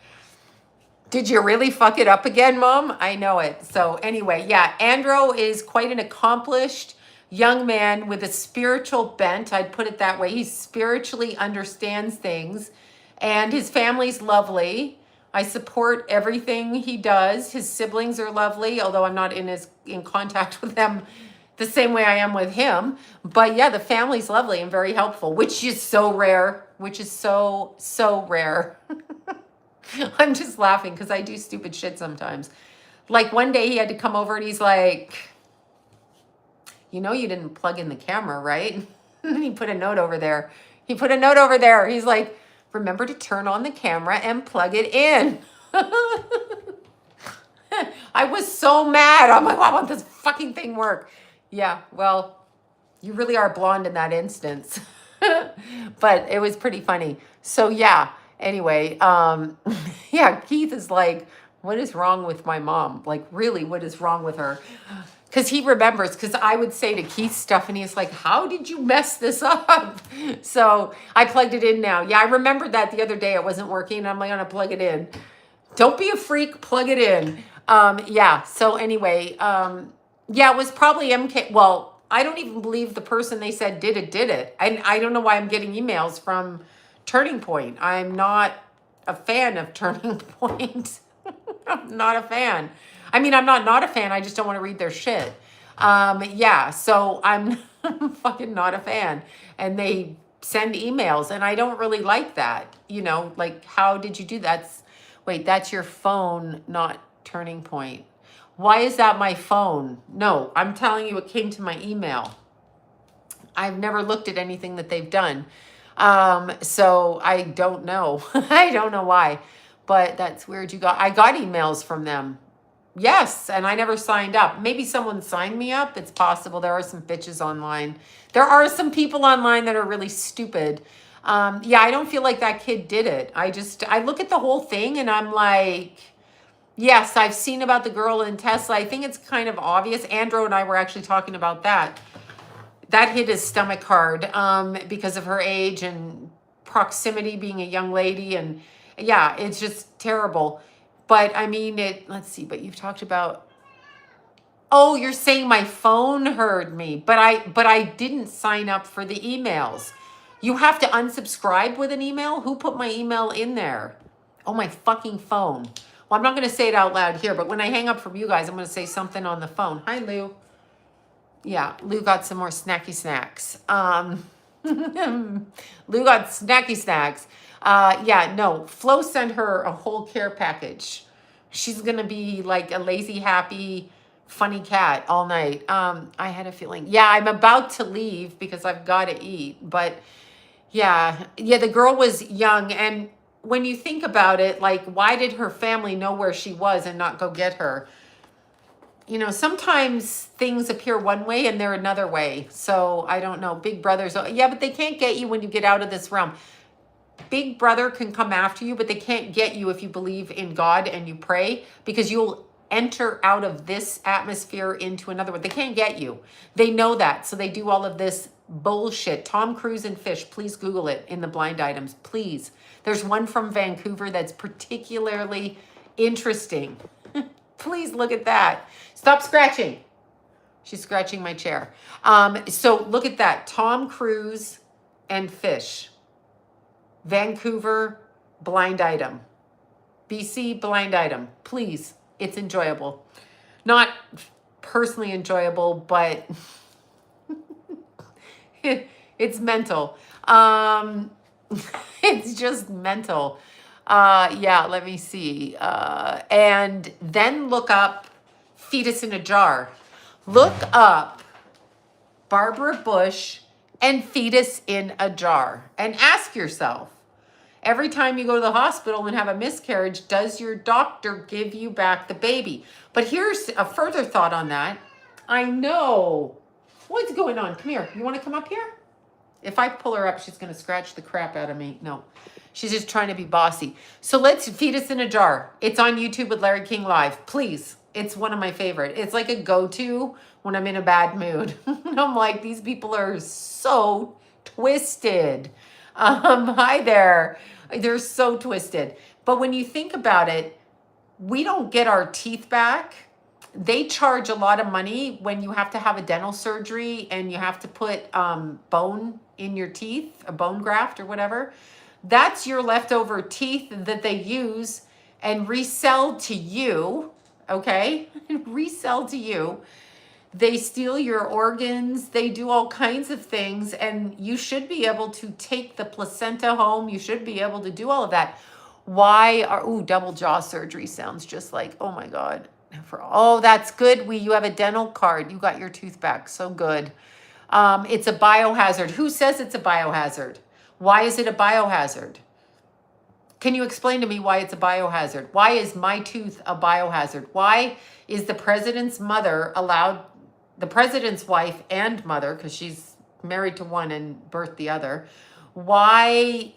did you really fuck it up again, Mom? I know it. So anyway, yeah, Andro is quite an accomplished young man with a spiritual bent. I'd put it that way. He spiritually understands things and his family's lovely. I support everything he does. His siblings are lovely, although I'm not in contact with them the same way I am with him. But yeah, the family's lovely and very helpful, which is so rare, so rare. I'm just laughing because I do stupid shit sometimes. Like one day he had to come over and he's like, you know, you didn't plug in the camera, right? And he put a note over there. He's like, remember to turn on the camera and plug it in. I was so mad. I'm like, why won't this fucking thing work? Yeah, well, you really are blonde in that instance. But it was pretty funny. So yeah, anyway, yeah, Keith is like, what is wrong with my mom? Like, really, what is wrong with her? Because he remembers, because I would say to Keith stuff, and he's like, how did you mess this up? So I plugged it in now. Yeah, I remembered that the other day it wasn't working. I'm like, I'm going to plug it in. Don't be a freak, plug it in. Yeah, so anyway, yeah, it was probably MK. Well, I don't even believe the person they said did it. I don't know why I'm getting emails from Turning Point. I'm not a fan of Turning Point. I'm not a fan. I mean, I'm not a fan. I just don't want to read their shit. Yeah, so I'm fucking not a fan. And they send emails, and I don't really like that. You know, like, how did you do that? Wait, that's your phone, not Turning Point. Why is that my phone? No, I'm telling you, it came to my email. I've never looked at anything that they've done. So I don't know. I don't know why. But that's weird. I got emails from them. Yes, and I never signed up. Maybe someone signed me up. It's possible. There are some bitches online. There are some people online that are really stupid. Yeah, I don't feel like that kid did it. I look at the whole thing and I'm like, yes, I've seen about the girl in Tesla. I think it's kind of obvious. Andrew and I were actually talking about that. That hit his stomach hard because of her age and proximity, being a young lady. And yeah, it's just terrible. But I mean, let's see, but you've talked about, oh, you're saying my phone heard me, but I didn't sign up for the emails. You have to unsubscribe with an email? Who put my email in there? Oh, my fucking phone. Well, I'm not going to say it out loud here, but when I hang up from you guys, I'm going to say something on the phone. Hi, Lou. Yeah, Lou got some more snacky snacks. Lou got snacky snacks. Yeah, no, Flo sent her a whole care package. She's going to be like a lazy, happy, funny cat all night. I had a feeling. Yeah, I'm about to leave because I've got to eat. But yeah, the girl was young. And when you think about it, like, why did her family know where she was and not go get her? You know, sometimes things appear one way and they're another way. So I don't know. Big brothers, yeah, but they can't get you when you get out of this realm. Big brother can come after you, but they can't get you if you believe in God and you pray, because you'll enter out of this atmosphere into another one. They can't get you. They know that. So they do all of this bullshit. Tom Cruise and fish. Please Google it in the blind items. Please. There's one from Vancouver that's particularly interesting. Please look at that. Stop scratching. She's scratching my chair. So look at that. Tom Cruise and fish. Vancouver blind item. BC blind item. Please. It's enjoyable. Not personally enjoyable, but it's mental. It's just mental. Yeah, let me see. And then look up fetus in a jar. Look up Barbara Bush and fetus in a jar and ask yourself, every time you go to the hospital and have a miscarriage, does your doctor give you back the baby? But here's a further thought on that. I know. What's going on? Come here. You want to come up here? If I pull her up, she's going to scratch the crap out of me. No, she's just trying to be bossy. So let's fetus in a jar. It's on YouTube with Larry King Live. Please. It's one of my favorite. It's like a go-to when I'm in a bad mood. I'm like, these people are so twisted. Hi there. They're so twisted. But when you think about it, we don't get our teeth back. They charge a lot of money when you have to have a dental surgery and you have to put bone in your teeth, a bone graft or whatever. That's your leftover teeth that they use and resell to you, okay? Resell to you. They steal your organs. They do all kinds of things. And you should be able to take the placenta home. You should be able to do all of that. Why are, double jaw surgery sounds just like, oh my God. That's good. You have a dental card. You got your tooth back. So good. It's a biohazard. Who says it's a biohazard? Why is it a biohazard? Can you explain to me why it's a biohazard? Why is my tooth a biohazard? Why is the president's mother allowed, the president's wife and mother, because she's married to one and birthed the other, why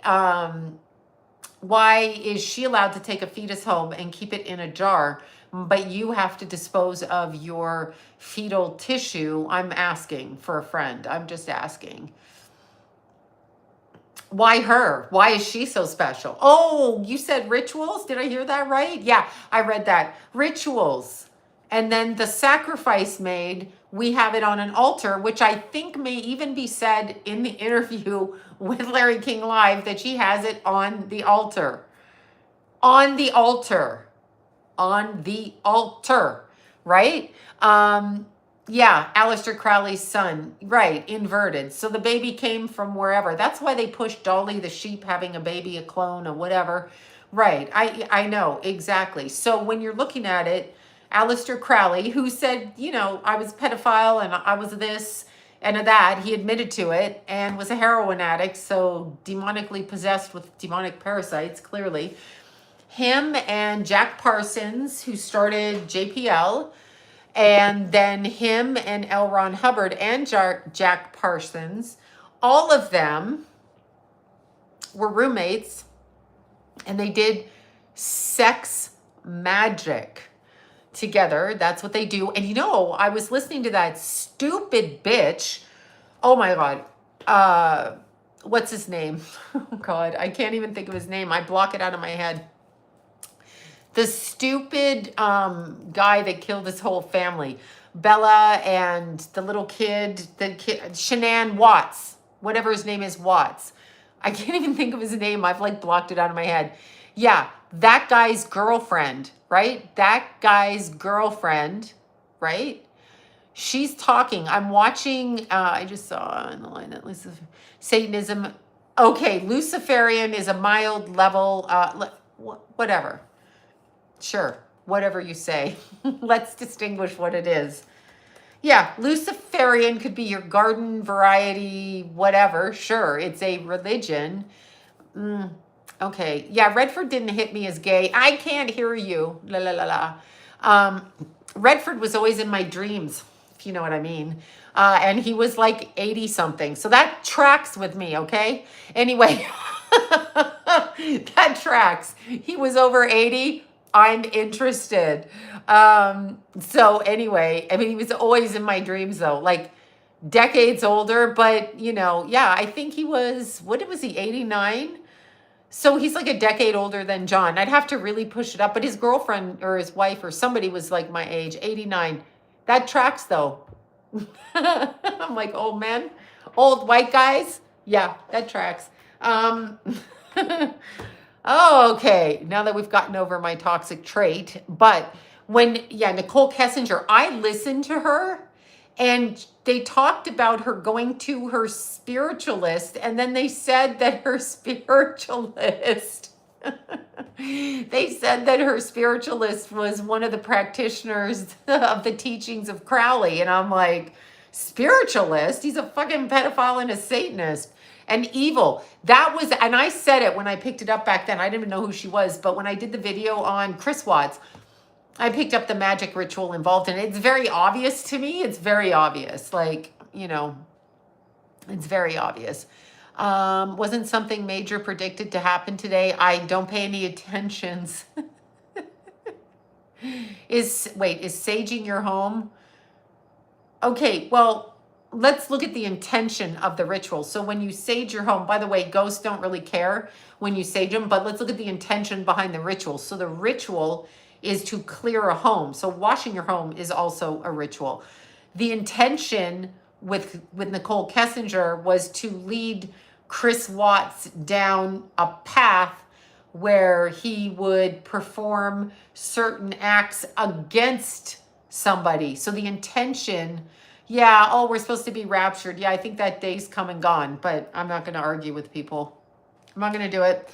is she allowed to take a fetus home and keep it in a jar, but you have to dispose of your fetal tissue? I'm asking for a friend. I'm just asking. Why her? Why is she so special? Oh, you said rituals? Did I hear that right? Yeah, I read that. Rituals. And then the sacrifice made, we have it on an altar, which I think may even be said in the interview with Larry King Live, that she has it on the altar. On the altar. On the altar. Right? Yeah, Aleister Crowley's son. Right, inverted. So the baby came from wherever. That's why they pushed Dolly the sheep having a baby, a clone, or whatever. Right, I know, exactly. So when you're looking at it, Aleister Crowley, who said, I was a pedophile and I was this and that, he admitted to it, and was a heroin addict, so demonically possessed with demonic parasites, clearly. Him and Jack Parsons, who started JPL, and then him and L. Ron Hubbard and Jack Parsons, all of them were roommates, and they did sex magic together. That's what they do. And you know, I was listening to that stupid bitch. Oh my God. What's his name? Oh God, I can't even think of his name. I block it out of my head. The stupid guy that killed his whole family. Bella and the little kid, Shanann Watts, whatever his name is, Watts. I can't even think of his name. I've like blocked it out of my head. Yeah, that guy's girlfriend, right? That guy's girlfriend, right? She's talking. I'm watching, I just saw in the line that Satanism. Okay, Luciferian is a mild level, whatever. Sure, whatever you say. Let's distinguish what it is. Yeah, Luciferian could be your garden variety, whatever. Sure, it's a religion. Okay, yeah, Redford didn't hit me as gay. I can't hear you. La la la la. Redford was always in my dreams, if you know what I mean. And he was like 80 something. So that tracks with me, okay? Anyway, that tracks. He was over 80. I'm interested. So anyway, I mean, he was always in my dreams though, like decades older, but you know, yeah, I think he was, what was he, 89? So he's like a decade older than John. I'd have to really push it up, but his girlfriend or his wife or somebody was like my age, 89. That tracks though. I'm like, old men, old white guys. Yeah, that tracks. Oh, okay. Now that we've gotten over my toxic trait, but Nicole Kessinger, I listened to her and they talked about her going to her spiritualist, and then they said that her spiritualist, they said that her spiritualist was one of the practitioners of the teachings of Crowley. And I'm like, spiritualist? He's a fucking pedophile and a Satanist. And evil. That was, and I said it when I picked it up back then. I didn't even know who she was, but when I did the video on Chris Watts, I picked up the magic ritual involved in it. It's very obvious to me. It's very obvious. Like, you know, it's very obvious. Wasn't something major predicted to happen today? I don't pay any attentions. Is saging your home? Okay, well, let's look at the intention of the ritual. So when you sage your home, by the way, ghosts don't really care when you sage them, but let's look at the intention behind the ritual. So the ritual is to clear a home. So washing your home is also a ritual. The intention with Nicole Kessinger was to lead Chris Watts down a path where he would perform certain acts against somebody. So the intention, yeah, oh, we're supposed to be raptured. Yeah, I think that day's come and gone, but I'm not going to argue with people. I'm not going to do it.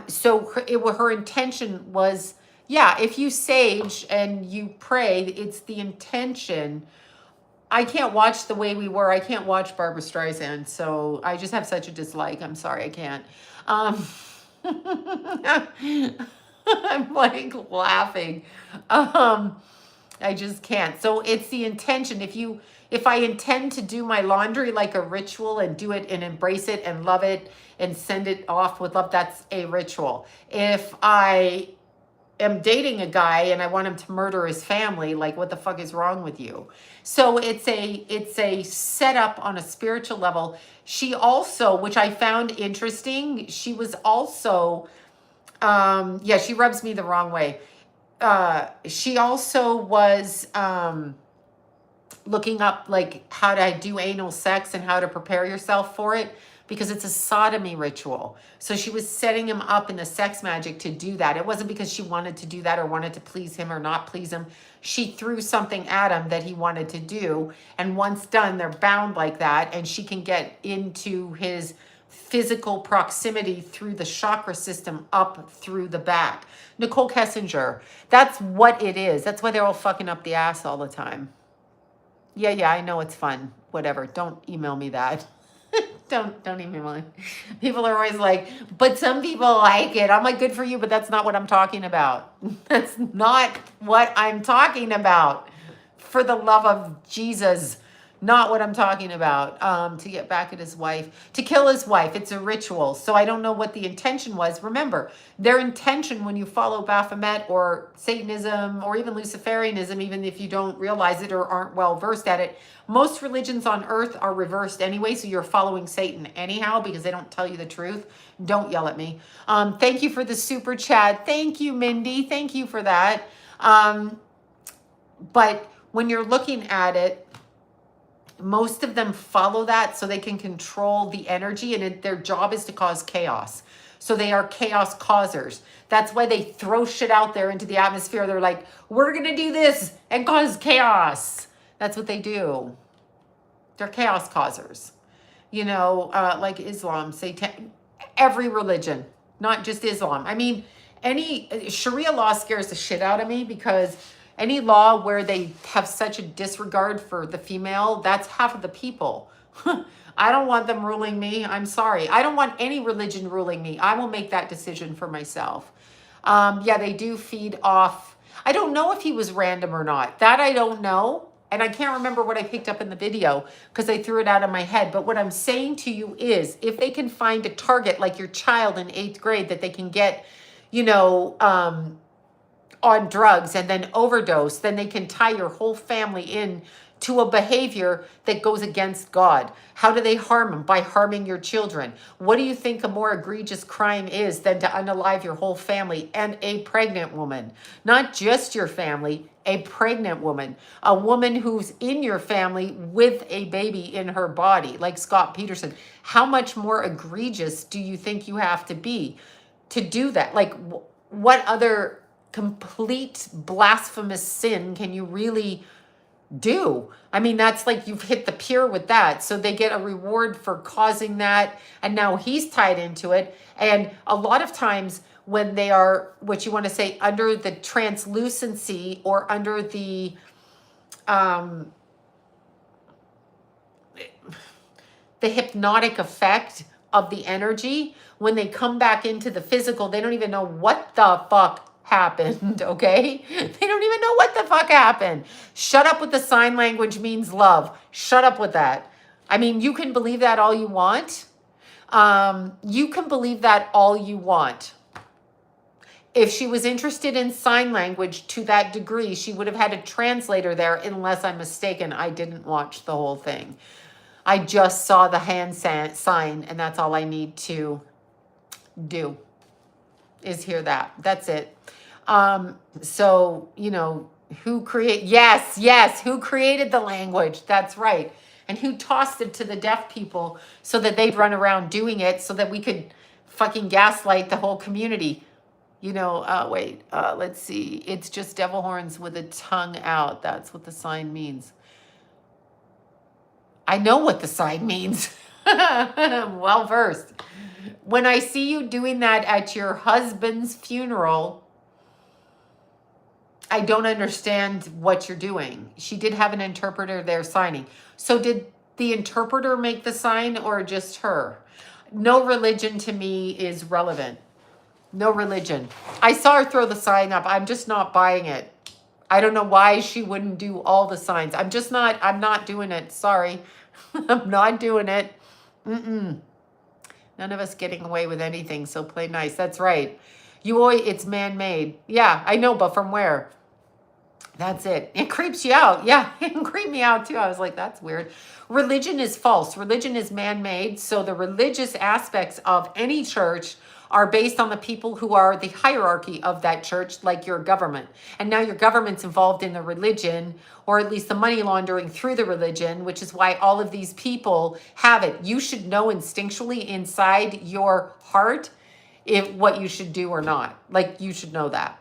So her intention was, yeah, if you sage and you pray, it's the intention. I can't watch The Way We Were. I can't watch Barbara Streisand. So I just have such a dislike. I'm sorry, I can't. I'm like laughing. I just can't. So it's the intention. If I intend to do my laundry like a ritual and do it and embrace it and love it and send it off with love, that's a ritual. If I am dating a guy and I want him to murder his family, like what the fuck is wrong with you? So it's a setup on a spiritual level. She also, which I found interesting, she was also, she rubs me the wrong way. She also was looking up like how to do anal sex and how to prepare yourself for it, because it's a sodomy ritual. So she was setting him up in the sex magic to do that. It wasn't because she wanted to do that or wanted to please him or not please him. She threw something at him that he wanted to do. And once done, they're bound like that. And she can get into his physical proximity through the chakra system up through the back. Nicole Kessinger, that's what it is. That's why they're all fucking up the ass all the time. Yeah, I know it's fun. Whatever. Don't email me that. Don't even mind. People are always like, but some people like it. I'm like, good for you, but that's not what I'm talking about. That's not what I'm talking about. For the love of Jesus, not what I'm talking about. To get back at his wife, to kill his wife. It's a ritual. So I don't know what the intention was. Remember, their intention when you follow Baphomet or Satanism or even Luciferianism, even if you don't realize it or aren't well versed at it, most religions on earth are reversed anyway. So you're following Satan anyhow because they don't tell you the truth. Don't yell at me. Thank you for the super chat. Thank you, Mindy. Thank you for that. But when you're looking at it, most of them follow that so they can control the energy, and their job is to cause chaos. So they are chaos causers. That's why they throw shit out there into the atmosphere. They're like, we're going to do this and cause chaos. That's what they do. They're chaos causers. You know, like Islam, Satan, every religion, not just Islam. I mean, any Sharia law scares the shit out of me because any law where they have such a disregard for the female, that's half of the people. I don't want them ruling me. I'm sorry. I don't want any religion ruling me. I will make that decision for myself. Yeah, they do feed off. I don't know if he was random or not. That I don't know. And I can't remember what I picked up in the video because I threw it out of my head. But what I'm saying to you is if they can find a target like your child in 8th grade that they can get, you know, on drugs and then overdose, then they can tie your whole family in to a behavior that goes against God. How do they harm them? By harming your children. What do you think a more egregious crime is than to unalive your whole family and a pregnant woman? Not just your family, a pregnant woman. A woman who's in your family with a baby in her body, like Scott Peterson. How much more egregious do you think you have to be to do that? Like, what other complete blasphemous sin can you really do? I mean, that's like you've hit the pier with that. So they get a reward for causing that. And now he's tied into it. And a lot of times when they are, what you want to say, under the translucency or under the hypnotic effect of the energy, when they come back into the physical, they don't even know what the fuck happened, okay? They don't even know what the fuck happened. Shut up with the sign language means love. Shut up with that. I mean, you can believe that all you want. You can believe that all you want. If she was interested in sign language to that degree, she would have had a translator there, unless I'm mistaken. I didn't watch the whole thing. I just saw the hand sign, and that's all I need to do is hear that. That's it. So, you know, who who created the language? That's right. And who tossed it to the deaf people so that they'd run around doing it so that we could fucking gaslight the whole community. You know, let's see. It's just devil horns with a tongue out. That's what the sign means. I know what the sign means. I'm well versed. When I see you doing that at your husband's funeral, I don't understand what you're doing. She did have an interpreter there signing. So did the interpreter make the sign or just her? No religion to me is relevant. No religion. I saw her throw the sign up. I'm just not buying it. I don't know why she wouldn't do all the signs. I'm not doing it. Sorry. I'm not doing it. None of us getting away with anything, so play nice. That's right. It's man-made. Yeah, I know, but from where? That's it. It creeps you out. Yeah, it creeped me out too. I was like, that's weird. Religion is false. Religion is man-made. So the religious aspects of any church are based on the people who are the hierarchy of that church, like your government. And now your government's involved in the religion, or at least the money laundering through the religion, which is why all of these people have it. You should know instinctually inside your heart what you should do or not. Like, you should know that.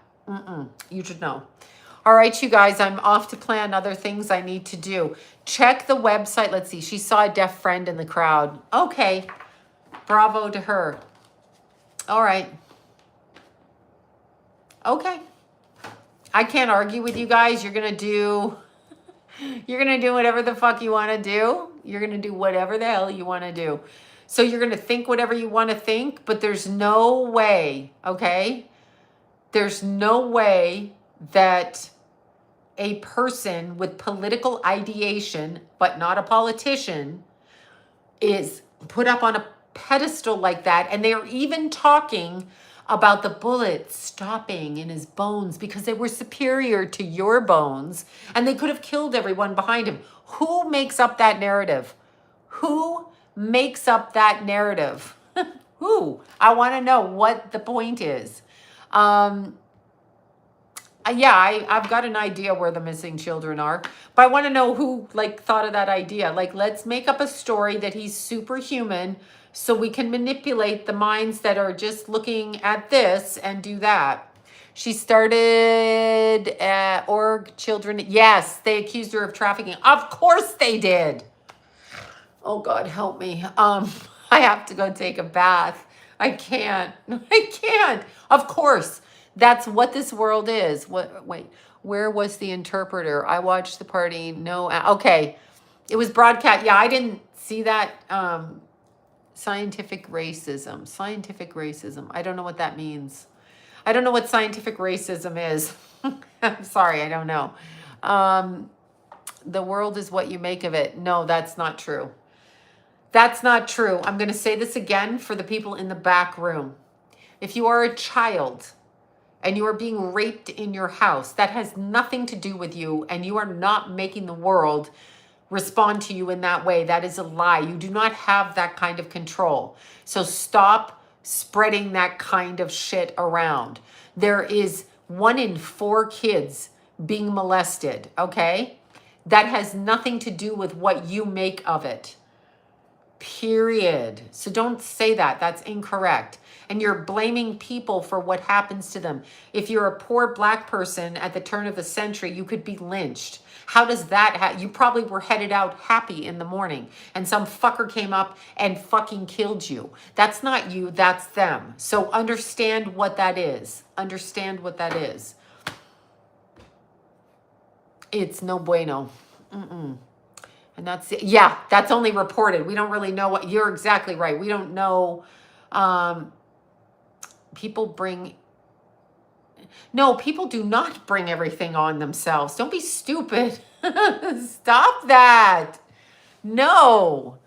You should know. All right, you guys, I'm off to plan other things I need to do. Check the website. Let's see. She saw a deaf friend in the crowd. Okay. Bravo to her. All right. Okay. I can't argue with you guys. You're going to do whatever the fuck you want to do. You're going to do whatever the hell you want to do. So you're going to think whatever you want to think, but there's no way, okay? There's no way that a person with political ideation, but not a politician, is put up on a pedestal like that. And they are even talking about the bullets stopping in his bones because they were superior to your bones and they could have killed everyone behind him. Who makes up that narrative? Who makes up that narrative? Who? I want to know what the point is. Yeah, I've got an idea where the missing children are, but I want to know who like thought of that idea. Like, let's make up a story that he's superhuman so we can manipulate the minds that are just looking at this and do that. She started at org children. Yes, they accused her of trafficking. Of course they did. Oh God, help me. I have to go take a bath. I can't. I can't. Of course. That's what this world is. Wait, where was the interpreter? I watched the party. No, okay. It was broadcast. Yeah, I didn't see that. Scientific racism. Scientific racism. I don't know what that means. I don't know what scientific racism is. I'm sorry, I don't know. The world is what you make of it. No, that's not true. That's not true. I'm going to say this again for the people in the back room. If you are a child and you are being raped in your house, that has nothing to do with you, and you are not making the world respond to you in that way. That is a lie. You do not have that kind of control. So stop spreading that kind of shit around. There is 1 in 4 kids being molested, okay? That has nothing to do with what you make of it. Period. So don't say that. That's incorrect. And you're blaming people for what happens to them. If you're a poor black person at the turn of the century, you could be lynched. How does that you probably were headed out happy in the morning and some fucker came up and fucking killed you. That's not you, that's them. So understand what that is. Understand what that is. It's no bueno. Mm-mm. And that's it. Yeah, that's only reported. We don't really know what, you're exactly right. We don't know. People do not bring everything on themselves. Don't be stupid. Stop that. No.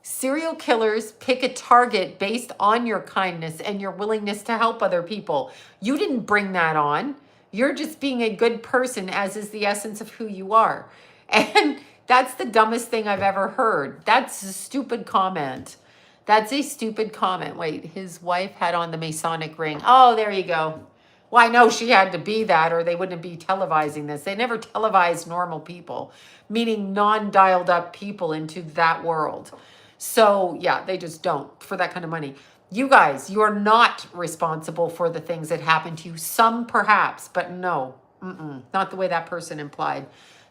Serial killers pick a target based on your kindness and your willingness to help other people. You didn't bring that on. You're just being a good person, as is the essence of who you are. And that's the dumbest thing I've ever heard. That's a stupid comment. That's a stupid comment. Wait, his wife had on the Masonic ring. Oh, there you go. Well, I know she had to be that or they wouldn't be televising this. They never televise normal people, meaning non-dialed up people into that world. So yeah, they just don't for that kind of money. You guys, you are not responsible for the things that happen to you. Some perhaps, but no, not the way that person implied.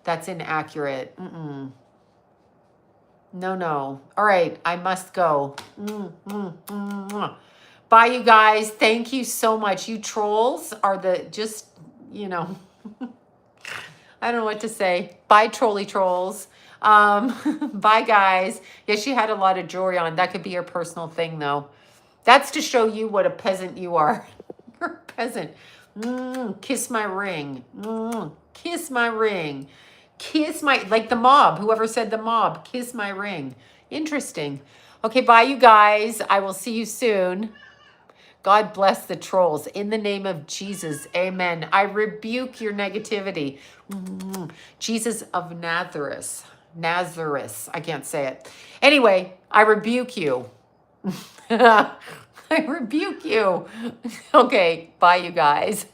That's inaccurate. No. All right, I must go. Bye, you guys. Thank you so much. You trolls are the just, I don't know what to say. Bye, trolly trolls. Bye, guys. Yeah, she had a lot of jewelry on. That could be your personal thing, though. That's to show you what a peasant you are. You're a peasant. Kiss my ring. Kiss my ring. Kiss my, like the mob, whoever said the mob, kiss my ring. Interesting. Okay, bye, you guys. I will see you soon. God bless the trolls. In the name of Jesus, amen. I rebuke your negativity. Jesus of Nazareth. I can't say it. Anyway, I rebuke you. I rebuke you. Okay, bye, you guys.